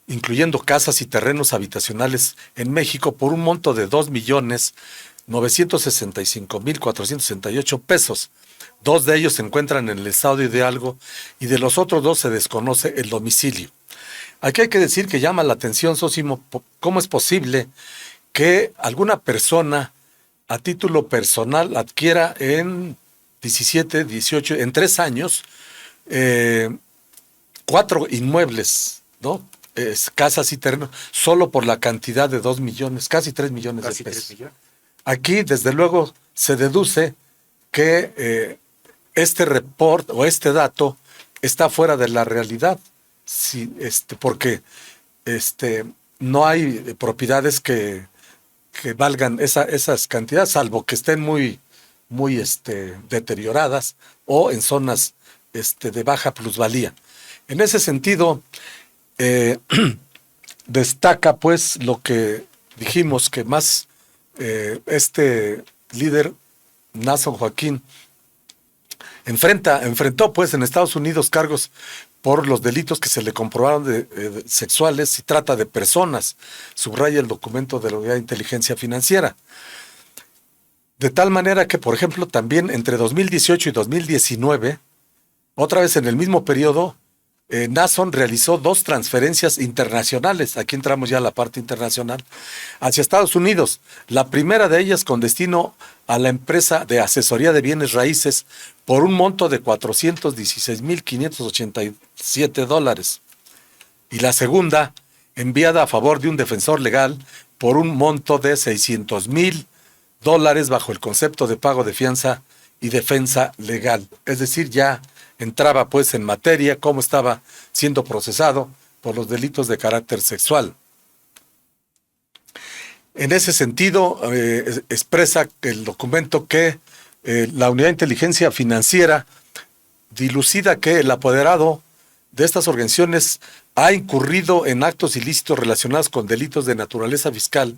incluyendo casas y terrenos habitacionales en México, por un monto de 2.965.468 pesos. 2 de ellos se encuentran en el estado de Hidalgo y de los otros 2 se desconoce el domicilio. Aquí hay que decir que llama la atención, Sósimo, cómo es posible que alguna persona a título personal adquiera en 17, 18, en 3 años, 4 inmuebles, ¿no? Casas y terrenos, solo por la cantidad de 2 millones, casi 3 millones de pesos. 3 millones. Aquí, desde luego, se deduce que este report o este dato está fuera de la realidad, sí, porque no hay propiedades que valgan esas cantidades, salvo que estén muy deterioradas o en zonas de baja plusvalía. En ese sentido, destaca pues lo que dijimos, que más líder, Nason Joaquín, enfrentó pues en Estados Unidos cargos por los delitos que se le comprobaron sexuales y trata de personas, subraya el documento de la Unidad de Inteligencia Financiera. De tal manera que, por ejemplo, también entre 2018 y 2019, otra vez en el mismo periodo, Nason realizó 2 transferencias internacionales, aquí entramos ya a la parte internacional, hacia Estados Unidos. La primera de ellas con destino a la empresa de asesoría de bienes raíces por un monto de $416,587. Y la segunda, enviada a favor de un defensor legal por un monto de $600,000 bajo el concepto de pago de fianza y defensa legal. Es decir, ya entraba pues en materia cómo estaba siendo procesado por los delitos de carácter sexual. En ese sentido, expresa el documento que la Unidad de Inteligencia Financiera dilucida que el apoderado de estas organizaciones ha incurrido en actos ilícitos relacionados con delitos de naturaleza fiscal,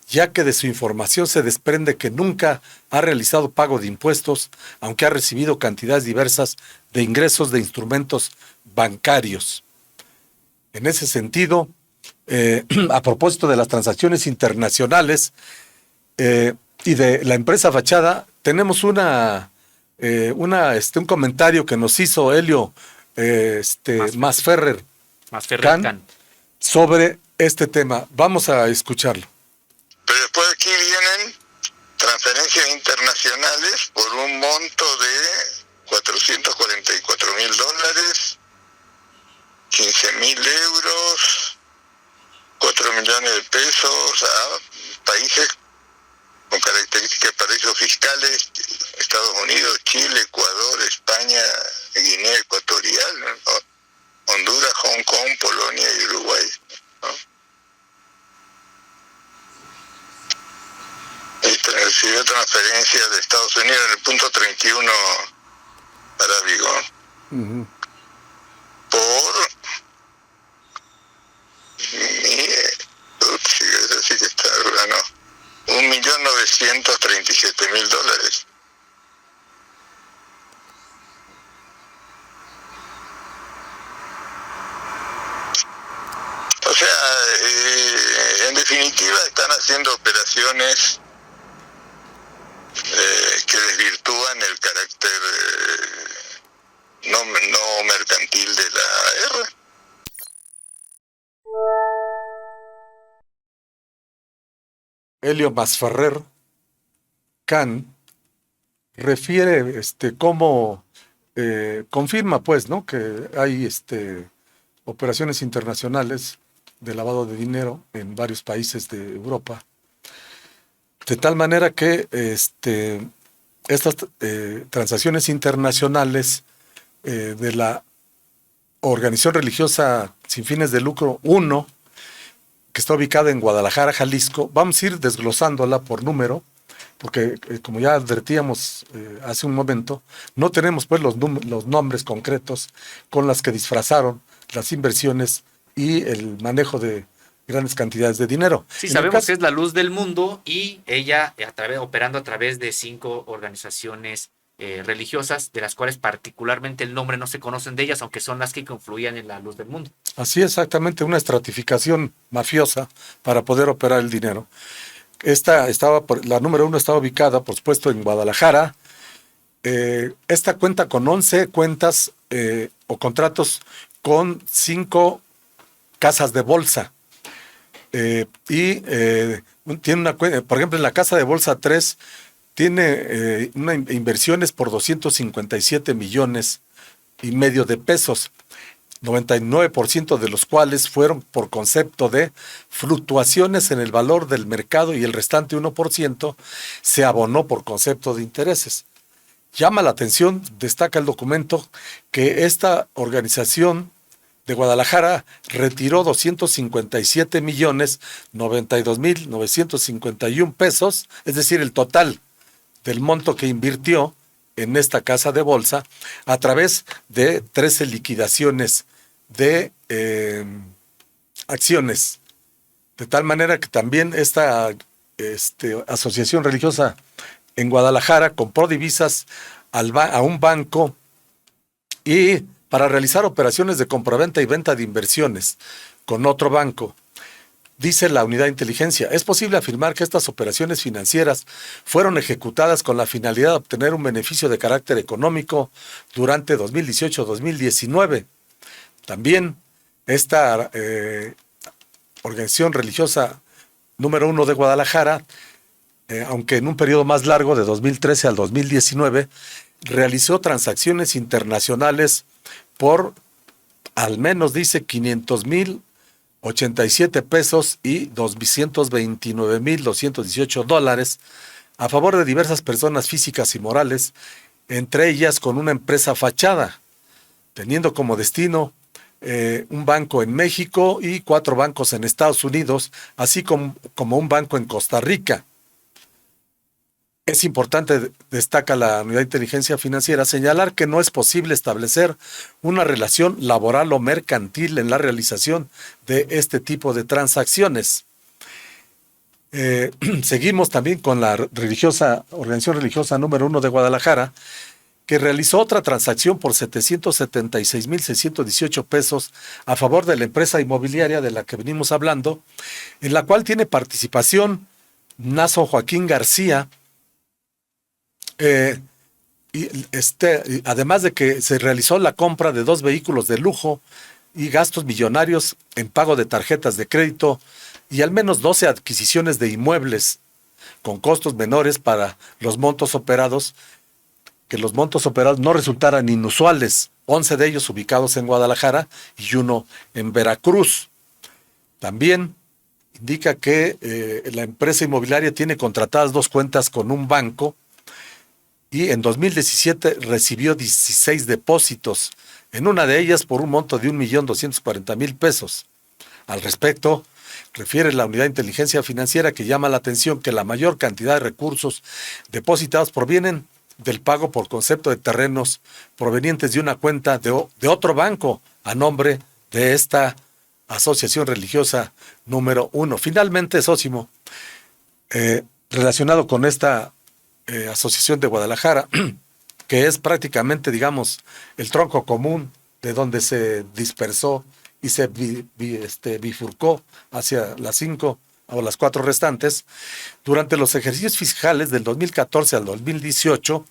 ya que de su información se desprende que nunca ha realizado pago de impuestos, aunque ha recibido cantidades diversas de ingresos de instrumentos bancarios. En ese sentido, a propósito de las transacciones internacionales y de la empresa fachada, tenemos un comentario que nos hizo Helio Masferrer Can sobre este tema. Vamos a escucharlo. Pero después aquí vienen transferencias internacionales por un monto de $444,000, 15,000 euros, 4 millones de pesos a países con características de paraísos fiscales, Estados Unidos, Chile, Ecuador, España, Guinea Ecuatorial, ¿no? Honduras, Hong Kong, Polonia y Uruguay, ¿no? Y recibió transferencias de Estados Unidos en el punto 31 para Vigón. Uh-huh. Por así que está, no, $1.937.000. O sea, en definitiva están haciendo operaciones que desvirtúan el carácter no mercantil de la R. Helio Masferrer Can refiere cómo confirma, pues, ¿no?, que hay operaciones internacionales de lavado de dinero en varios países de Europa, de tal manera que estas transacciones internacionales de la organización religiosa sin fines de lucro 1, que está ubicada en Guadalajara, Jalisco, vamos a ir desglosándola por número, porque como ya advertíamos hace un momento, no tenemos pues los nombres concretos con las que disfrazaron las inversiones y el manejo de grandes cantidades de dinero. Sí, sabemos que es la Luz del Mundo y ella operando a través de 5 organizaciones religiosas, de las cuales particularmente el nombre no se conocen de ellas, aunque son las que confluían en la Luz del Mundo. Así, exactamente, una estratificación mafiosa para poder operar el dinero. La número 1 estaba ubicada, por supuesto, en Guadalajara. Esta cuenta con 11 cuentas o contratos con 5 casas de bolsa. Tiene una cuenta, por ejemplo, en la casa de bolsa 3, tiene inversiones por 257 millones y medio de pesos, 99% de los cuales fueron por concepto de fluctuaciones en el valor del mercado y el restante 1% se abonó por concepto de intereses. Llama la atención, destaca el documento, que esta organización de Guadalajara retiró 257 millones 92 mil 951 pesos, es decir, el total del monto que invirtió en esta casa de bolsa a través de 13 liquidaciones de acciones. De tal manera que también esta asociación religiosa en Guadalajara compró divisas a un banco y para realizar operaciones de compraventa y venta de inversiones con otro banco. Dice la unidad de inteligencia, es posible afirmar que estas operaciones financieras fueron ejecutadas con la finalidad de obtener un beneficio de carácter económico durante 2018-2019. También esta organización religiosa número 1 de Guadalajara, aunque en un periodo más largo de 2013 al 2019, realizó transacciones internacionales por al menos, dice, 500,087 pesos y $229,218 a favor de diversas personas físicas y morales, entre ellas con una empresa fachada, teniendo como destino un banco en México y 4 bancos en Estados Unidos, así como un banco en Costa Rica. Es importante, destaca la unidad de inteligencia financiera, señalar que no es posible establecer una relación laboral o mercantil en la realización de este tipo de transacciones. Seguimos también con la organización religiosa número 1 de Guadalajara, que realizó otra transacción por 776,618 pesos a favor de la empresa inmobiliaria de la que venimos hablando, en la cual tiene participación Nason Joaquín García, además de que se realizó la compra de 2 vehículos de lujo y gastos millonarios en pago de tarjetas de crédito y al menos 12 adquisiciones de inmuebles con costos menores para los montos operados, que los montos operados no resultaran inusuales, 11 de ellos ubicados en Guadalajara y 1 en Veracruz. También indica que la empresa inmobiliaria tiene contratadas 2 cuentas con un banco y en 2017 recibió 16 depósitos, en una de ellas por un monto de 1.240.000 pesos. Al respecto, refiere la Unidad de Inteligencia Financiera que llama la atención que la mayor cantidad de recursos depositados provienen del pago por concepto de terrenos provenientes de una cuenta de otro banco a nombre de esta asociación religiosa número 1. Finalmente, Sósimo, relacionado con esta asociación de Guadalajara, que es prácticamente, digamos, el tronco común de donde se dispersó y se bifurcó hacia las 5 o las 4 restantes, durante los ejercicios fiscales del 2014 al 2018,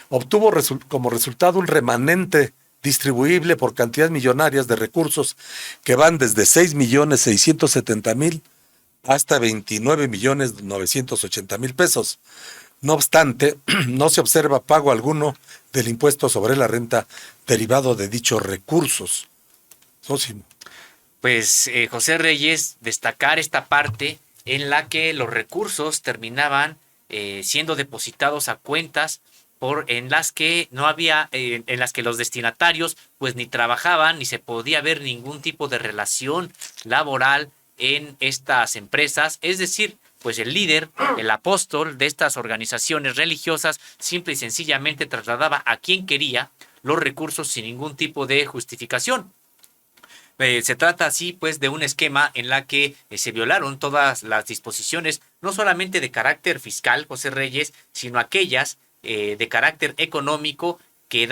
obtuvo como resultado un remanente distribuible por cantidades millonarias de recursos que van desde 6.670.000 hasta 29.980.000 pesos. No obstante, no se observa pago alguno del impuesto sobre la renta derivado de dichos recursos. Sósimo. Pues José Reyes, destacar esta parte en la que los recursos terminaban siendo depositados a cuentas en las que no había, en las que los destinatarios pues ni trabajaban ni se podía ver ningún tipo de relación laboral en estas empresas, es decir, pues el líder, el apóstol de estas organizaciones religiosas simple y sencillamente trasladaba a quien quería los recursos sin ningún tipo de justificación. Se trata así pues de un esquema en la que se violaron todas las disposiciones, no solamente de carácter fiscal, José Reyes, sino aquellas de carácter económico que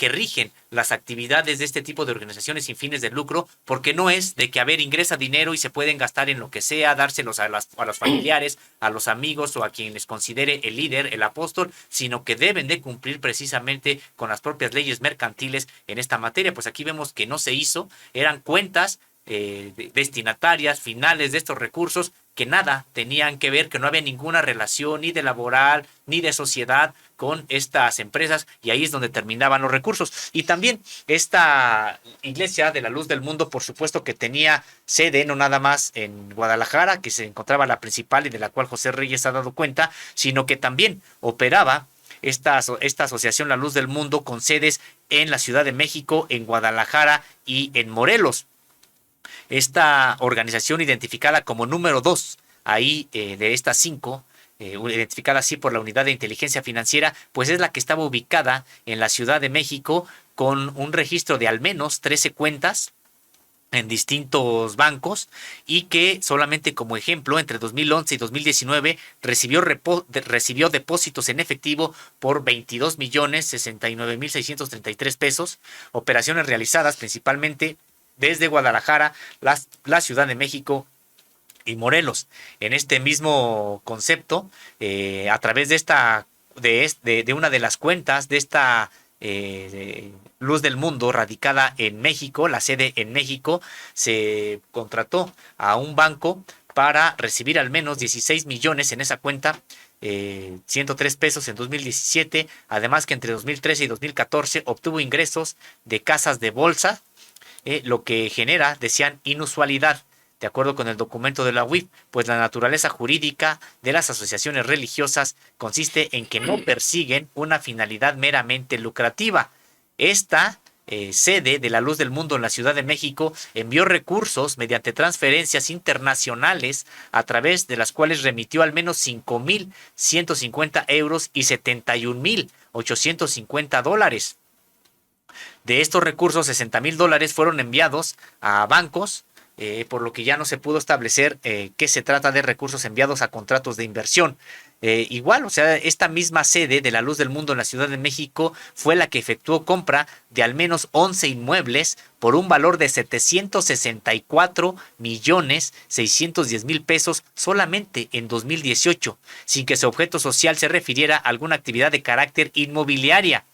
rigen las actividades de este tipo de organizaciones sin fines de lucro, porque no es de que, ingresa dinero y se pueden gastar en lo que sea, dárselos a los familiares, a los amigos o a quien les considere el líder, el apóstol, sino que deben de cumplir precisamente con las propias leyes mercantiles en esta materia. Pues aquí vemos que no se hizo, eran cuentas destinatarias finales de estos recursos que nada tenían que ver, que no había ninguna relación ni de laboral ni de sociedad con estas empresas, y ahí es donde terminaban los recursos. Y también esta Iglesia de la Luz del Mundo, por supuesto que tenía sede no nada más en Guadalajara, que se encontraba la principal y de la cual José Reyes ha dado cuenta, sino que también operaba esta asociación La Luz del Mundo con sedes en la Ciudad de México, en Guadalajara y en Morelos. Esta organización identificada como número 2 ahí de estas 5, identificada así por la Unidad de Inteligencia Financiera, pues es la que estaba ubicada en la Ciudad de México con un registro de al menos 13 cuentas en distintos bancos y que solamente como ejemplo entre 2011 y 2019 recibió depósitos en efectivo por 22.069.633 pesos, operaciones realizadas principalmente desde Guadalajara, la Ciudad de México y Morelos. En este mismo concepto, a través de una de las cuentas de esta Luz del Mundo radicada en México, la sede en México, se contrató a un banco para recibir al menos 16 millones en esa cuenta, 103 pesos en 2017, además que entre 2013 y 2014 obtuvo ingresos de casas de bolsa, lo que genera, decían, inusualidad. De acuerdo con el documento de la UIF, pues la naturaleza jurídica de las asociaciones religiosas consiste en que no persiguen una finalidad meramente lucrativa. Esta sede de la Luz del Mundo en la Ciudad de México envió recursos mediante transferencias internacionales a través de las cuales remitió al menos 5.150 euros y 71.850 dólares. De estos recursos, 60.000 dólares fueron enviados a bancos, por lo que ya no se pudo establecer que se trata de recursos enviados a contratos de inversión. Igual, o sea, esta misma sede de la Luz del Mundo en la Ciudad de México fue la que efectuó compra de al menos 11 inmuebles por un valor de 764.610.000 pesos solamente en 2018, sin que su objeto social se refiriera a alguna actividad de carácter inmobiliaria.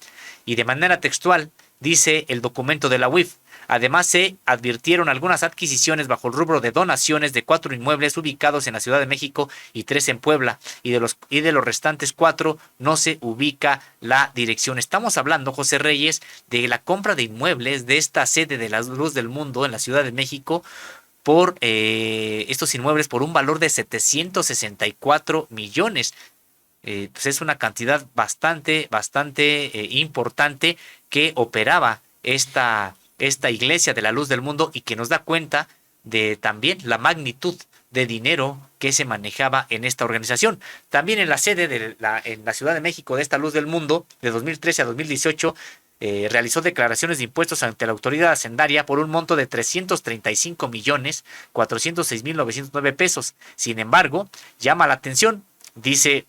Y de manera textual, dice el documento de la UIF, además se advirtieron algunas adquisiciones bajo el rubro de donaciones de 4 inmuebles ubicados en la Ciudad de México y 3 en Puebla, y de los restantes 4 no se ubica la dirección. Estamos hablando, José Reyes, de la compra de inmuebles de esta sede de la Luz del Mundo en la Ciudad de México por estos inmuebles por un valor de 764 millones. Pues es una cantidad bastante importante que operaba esta Iglesia de la Luz del Mundo, y que nos da cuenta de también la magnitud de dinero que se manejaba en esta organización. También en la sede en la Ciudad de México de esta Luz del Mundo, de 2013 a 2018, realizó declaraciones de impuestos ante la autoridad hacendaria por un monto de 335.406.909 pesos. Sin embargo, llama la atención, dice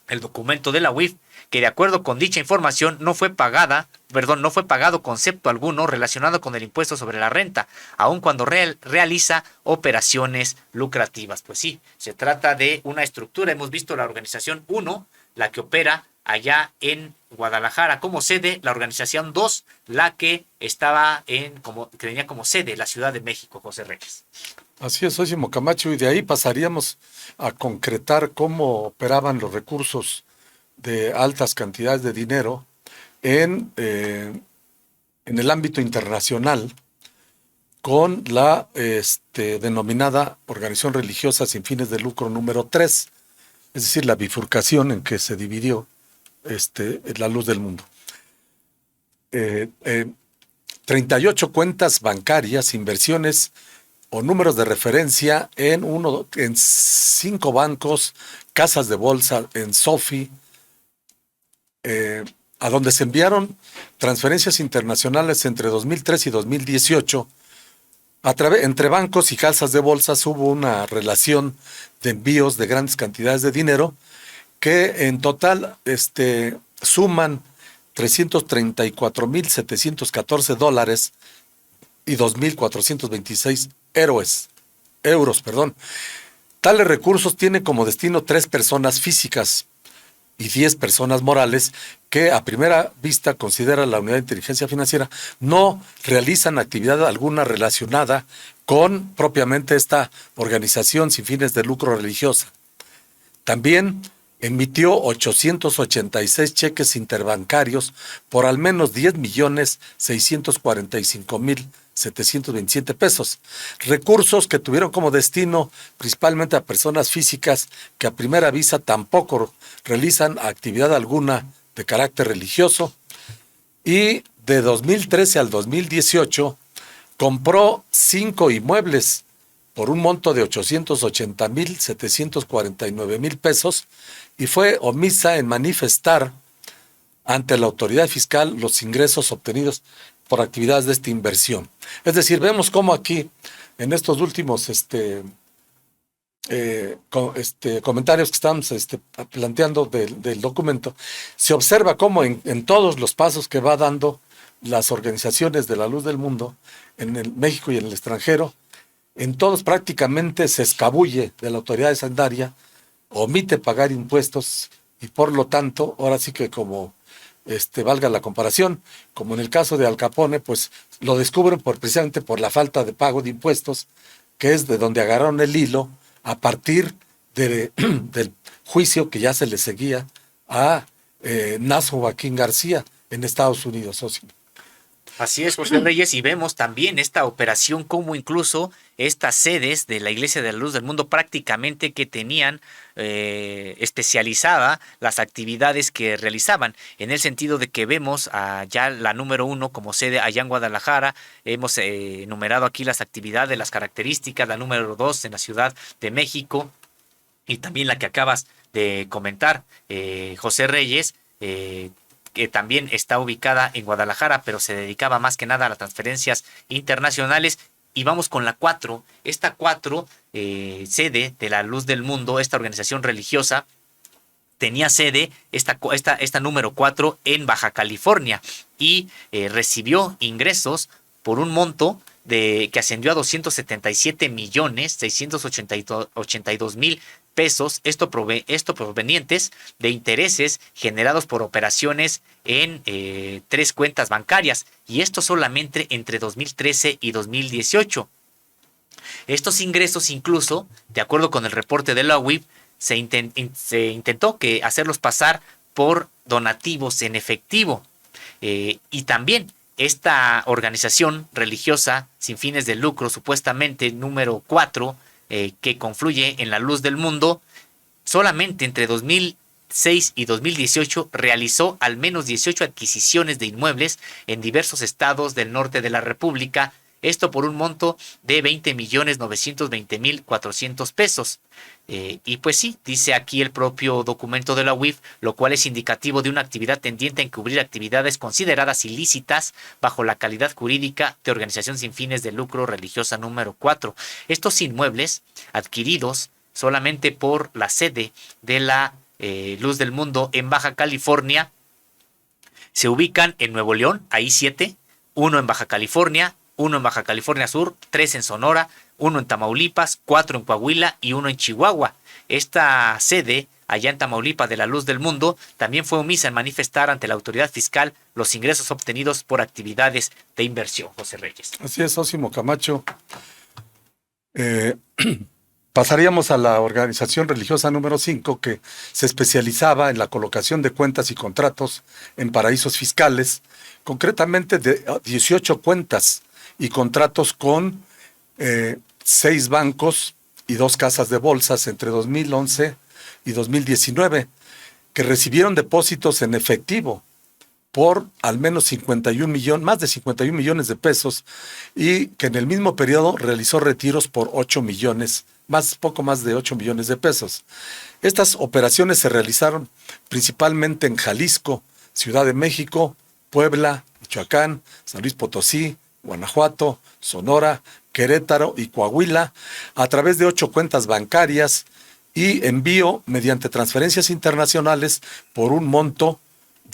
el documento de la UIF, que de acuerdo con dicha información no fue pagado concepto alguno relacionado con el impuesto sobre la renta, aun cuando realiza operaciones lucrativas. Pues sí, se trata de una estructura. Hemos visto la organización 1, la que opera allá en Guadalajara como sede, la organización 2, la que estaba que tenía como sede la Ciudad de México, José Reyes. Así es, Ósimo Camacho, y de ahí pasaríamos a concretar cómo operaban los recursos de altas cantidades de dinero en el ámbito internacional con la denominada Organización Religiosa Sin Fines de Lucro número 3, es decir, la bifurcación en que se dividió la Luz del Mundo. 38 cuentas bancarias, inversiones o números de referencia en 5 bancos, casas de bolsa en SoFi, a donde se enviaron transferencias internacionales entre 2003 y 2018. Entre bancos y casas de bolsas hubo una relación de envíos de grandes cantidades de dinero que en total suman $334,714 y 2,426 euros. Tales recursos tienen como destino 3 personas físicas y 10 personas morales que a primera vista considera la Unidad de Inteligencia Financiera no realizan actividad alguna relacionada con propiamente esta organización sin fines de lucro religiosa. También emitió 886 cheques interbancarios por al menos 10,645,727 pesos. Recursos que tuvieron como destino principalmente a personas físicas que a primera vista tampoco realizan actividad alguna de carácter religioso. Y de 2013 al 2018 compró 5 inmuebles por un monto de 880,749 pesos y fue omisa en manifestar ante la autoridad fiscal los ingresos obtenidos por actividades de esta inversión. Es decir, vemos cómo aquí, en estos últimos comentarios que estamos planteando del documento, se observa cómo en todos los pasos que va dando las organizaciones de la Luz del Mundo, en el México y en el extranjero, en todos prácticamente se escabulle de la autoridad hacendaria, omite pagar impuestos y por lo tanto, ahora sí que como valga la comparación, como en el caso de Al Capone, pues lo descubren precisamente por la falta de pago de impuestos, que es de donde agarraron el hilo a partir del juicio que ya se le seguía a Naso Joaquín García en Estados Unidos. Así es, José Reyes, y vemos también esta operación como incluso estas sedes de la Iglesia de la Luz del Mundo prácticamente que tenían especializada las actividades que realizaban, en el sentido de que vemos ya la número 1 como sede allá en Guadalajara, hemos enumerado aquí las actividades, las características, la número 2 en la Ciudad de México y también la que acabas de comentar, José Reyes, que también está ubicada en Guadalajara, pero se dedicaba más que nada a las transferencias internacionales. Y vamos con la 4. Esta 4, sede de la Luz del Mundo, esta organización religiosa, tenía sede, esta número 4, en Baja California y recibió ingresos por un monto que ascendió a 277,682,000 pesos, esto provenientes de intereses generados por operaciones en 3 cuentas bancarias, y esto solamente entre 2013 y 2018. Estos ingresos incluso, de acuerdo con el reporte de la UIF, se intentó hacerlos pasar por donativos en efectivo, y también esta organización religiosa sin fines de lucro, supuestamente número 4, que confluye en la luz del mundo, solamente entre 2006 y 2018 realizó al menos 18 adquisiciones de inmuebles en diversos estados del norte de la República, esto por un monto de 20.920.400 pesos. Y pues sí, dice aquí el propio documento de la UIF, lo cual es indicativo de una actividad tendiente a encubrir actividades consideradas ilícitas bajo la calidad jurídica de organización sin fines de lucro religiosa número 4. Estos inmuebles adquiridos solamente por la sede de la Luz del Mundo en Baja California se ubican en Nuevo León, ahí 7, 1 en Baja California, 1 en Baja California Sur, 3 en Sonora, 1 en Tamaulipas, 4 en Coahuila y 1 en Chihuahua. Esta sede, allá en Tamaulipas de la Luz del Mundo, también fue omisa en manifestar ante la autoridad fiscal los ingresos obtenidos por actividades de inversión. José Reyes. Así es, Sósimo Camacho. Pasaríamos a la organización religiosa número 5, que se especializaba en la colocación de cuentas y contratos en paraísos fiscales, concretamente de 18 cuentas y contratos con 6 bancos y 2 casas de bolsas entre 2011 y 2019, que recibieron depósitos en efectivo por al menos más de 51 millones de pesos, y que en el mismo periodo realizó retiros por 8 millones, poco más de 8 millones de pesos. Estas operaciones se realizaron principalmente en Jalisco, Ciudad de México, Puebla, Michoacán, San Luis Potosí, Guanajuato, Sonora, Querétaro y Coahuila, a través de 8 cuentas bancarias y envío mediante transferencias internacionales por un monto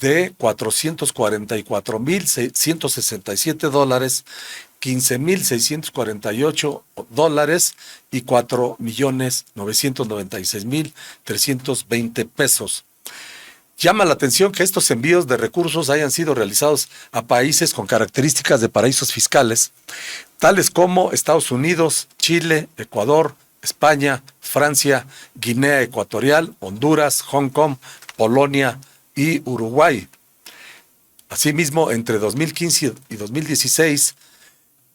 de $444,167, $15,648 y $4,996,320 pesos. Llama la atención que estos envíos de recursos hayan sido realizados a países con características de paraísos fiscales, tales como Estados Unidos, Chile, Ecuador, España, Francia, Guinea Ecuatorial, Honduras, Hong Kong, Polonia y Uruguay. Asimismo, entre 2015 y 2016,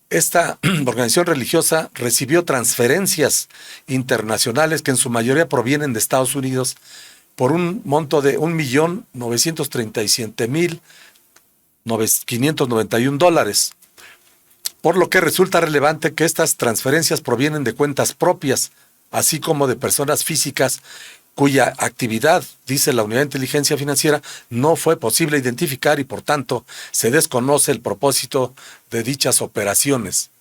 esta organización religiosa recibió transferencias internacionales que en su mayoría provienen de Estados Unidos por un monto de $1,937,591, por lo que resulta relevante que estas transferencias provienen de cuentas propias, así como de personas físicas cuya actividad, dice la Unidad de Inteligencia Financiera, no fue posible identificar y por tanto se desconoce el propósito de dichas operaciones.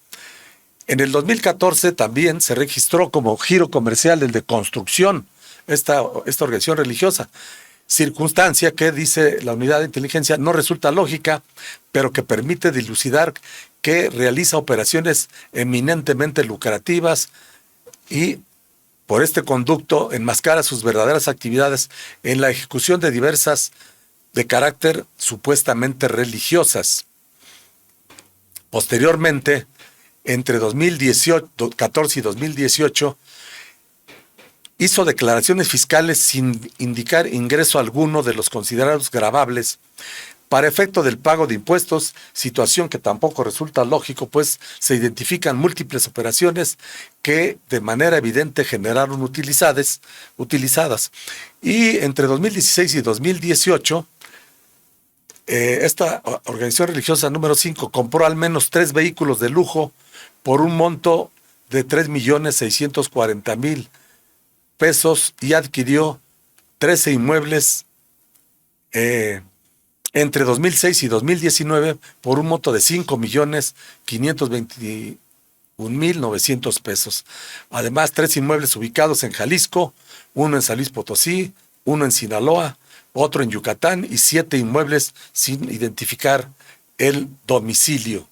En el 2014 también se registró como giro comercial el de construcción esta organización religiosa, circunstancia que, dice la Unidad de Inteligencia, no resulta lógica, pero que permite dilucidar que realiza operaciones eminentemente lucrativas y por este conducto enmascara sus verdaderas actividades en la ejecución de diversas de carácter supuestamente religiosas. Posteriormente, entre 2014 y 2018, hizo declaraciones fiscales sin indicar ingreso alguno de los considerados gravables para efecto del pago de impuestos, situación que tampoco resulta lógico, pues se identifican múltiples operaciones que de manera evidente generaron utilizadas. Y entre 2016 y 2018, esta organización religiosa número 5 compró al menos 3 vehículos de lujo por un monto de $3,640,000 y adquirió 13 inmuebles entre 2006 y 2019 por un monto de $5,521,900 pesos. Además, 3 inmuebles ubicados en Jalisco, 1 en San Luis Potosí, 1 en Sinaloa, otro en Yucatán y 7 inmuebles sin identificar el domicilio.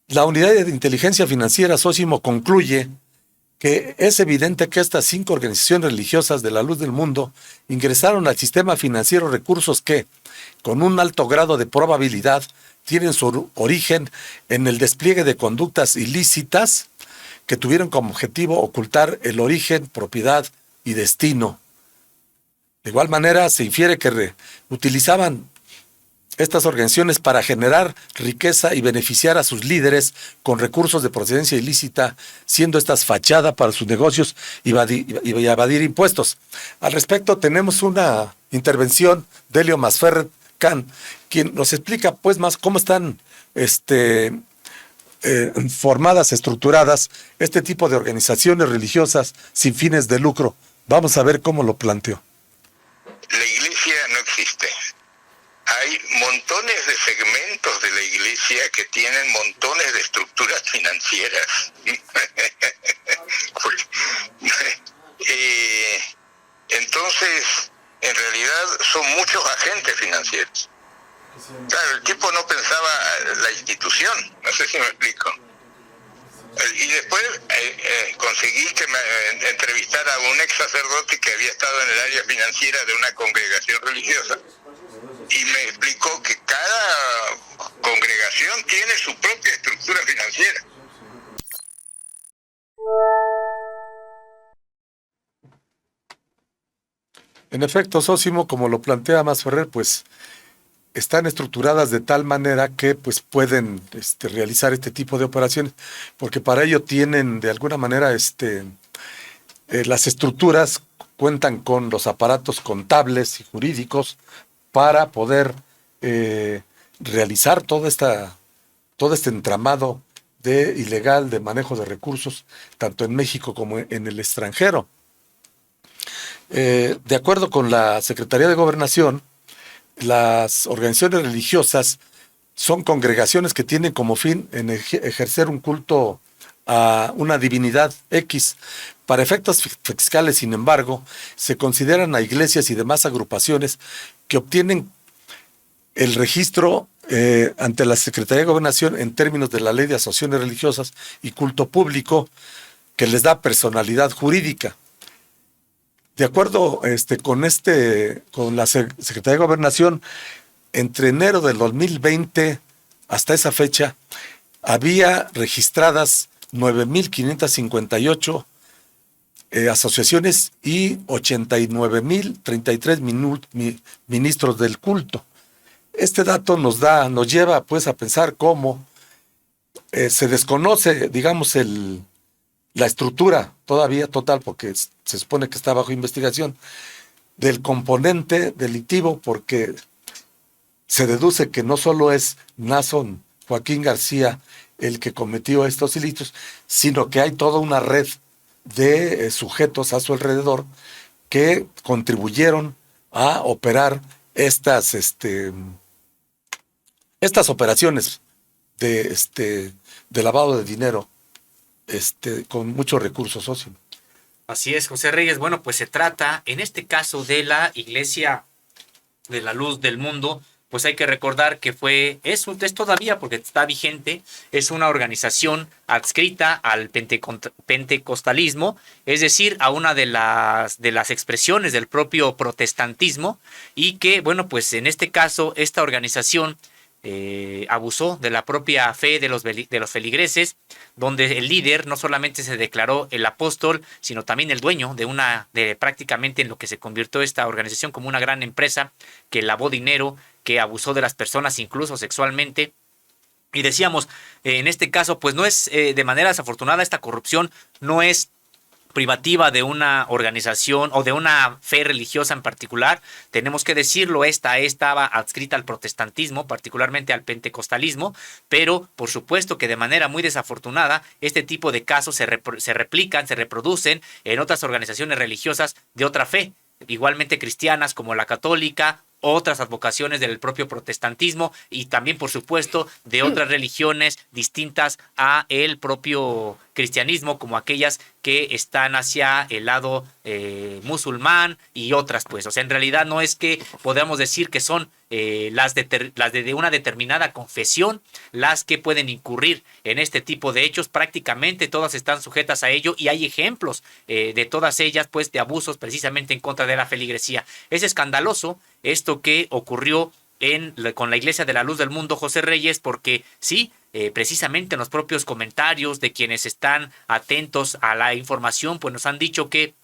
La Unidad de Inteligencia Financiera, Sósimo, concluye que es evidente que estas 5 organizaciones religiosas de la Luz del Mundo ingresaron al sistema financiero recursos que, con un alto grado de probabilidad, tienen su origen en el despliegue de conductas ilícitas que tuvieron como objetivo ocultar el origen, propiedad y destino. De igual manera, se infiere que utilizaban estas organizaciones para generar riqueza y beneficiar a sus líderes con recursos de procedencia ilícita, siendo estas fachada para sus negocios y evadir impuestos. Al respecto, tenemos una intervención de Elio Masferrer Can, quien nos explica pues más cómo están formadas, estructuradas este tipo de organizaciones religiosas sin fines de lucro. Vamos a ver cómo lo planteó. La iglesia no existe. Hay montones de segmentos de la iglesia que tienen montones de estructuras financieras. Entonces, en realidad son muchos agentes financieros. Claro, el tipo no pensaba la institución, no sé si me explico. Y después conseguí que me entrevistara a un ex sacerdote que había estado en el área financiera de una congregación religiosa y me explicó que cada congregación tiene su propia estructura financiera. En efecto, Sósimo, como lo plantea Masferrer, pues están estructuradas de tal manera que pues pueden realizar este tipo de operaciones, porque para ello tienen de alguna manera las estructuras cuentan con los aparatos contables y jurídicos para poder realizar todo este entramado ilegal de manejo de recursos, tanto en México como en el extranjero. De acuerdo con la Secretaría de Gobernación, las organizaciones religiosas son congregaciones que tienen como fin ejercer un culto a una divinidad X. Para efectos fiscales, sin embargo, se consideran a iglesias y demás agrupaciones que obtienen el registro ante la Secretaría de Gobernación en términos de la Ley de Asociaciones Religiosas y Culto Público, que les da personalidad jurídica. De acuerdo con la Secretaría de Gobernación, entre enero del 2020 hasta esa fecha, había registradas 9,558 asociaciones y 89,033 ministros del culto. Este dato nos lleva pues a pensar cómo se desconoce, digamos, la estructura todavía total, porque se supone que está bajo investigación, del componente delictivo, porque se deduce que no solo es Nason Joaquín García el que cometió estos delitos, sino que hay toda una red de sujetos a su alrededor que contribuyeron a operar estas operaciones de lavado de dinero con muchos recursos, socio. Así es, José Reyes. Bueno, pues se trata, en este caso, de la Iglesia de la Luz del Mundo. Pues hay que recordar que es todavía, porque está vigente, es una organización adscrita al pentecostalismo, es decir, a una de las expresiones del propio protestantismo, y que, bueno, pues en este caso, esta organización abusó de la propia fe de los feligreses, donde el líder no solamente se declaró el apóstol, sino también el dueño de prácticamente en lo que se convirtió esta organización como una gran empresa que lavó dinero, que abusó de las personas incluso sexualmente. Y decíamos, en este caso, pues no es de manera desafortunada, esta corrupción no es privativa de una organización o de una fe religiosa en particular. Tenemos que decirlo, estaba adscrita al protestantismo, particularmente al pentecostalismo, pero por supuesto que de manera muy desafortunada este tipo de casos se replican, se reproducen en otras organizaciones religiosas de otra fe, igualmente cristianas como la católica, otras advocaciones del propio protestantismo y también, por supuesto, de otras religiones distintas a el propio cristianismo, como aquellas que están hacia el lado musulmán y otras, pues. O sea, en realidad no es que podamos decir que son las de una determinada confesión las que pueden incurrir en este tipo de hechos. Prácticamente todas están sujetas a ello y hay ejemplos de todas ellas, pues, de abusos precisamente en contra de la feligresía. Es escandaloso esto que ocurrió con la Iglesia de la Luz del Mundo, José Reyes, porque sí, precisamente en los propios comentarios de quienes están atentos a la información, pues nos han dicho que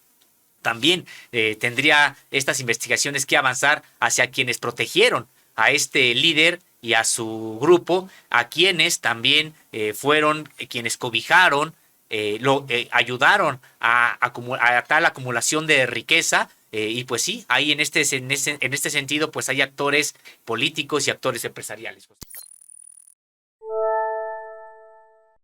también tendría estas investigaciones que avanzar hacia quienes protegieron a este líder y a su grupo, a quienes también fueron quienes cobijaron, ayudaron a tal acumulación de riqueza. Y pues sí, ahí en este sentido, pues hay actores políticos y actores empresariales.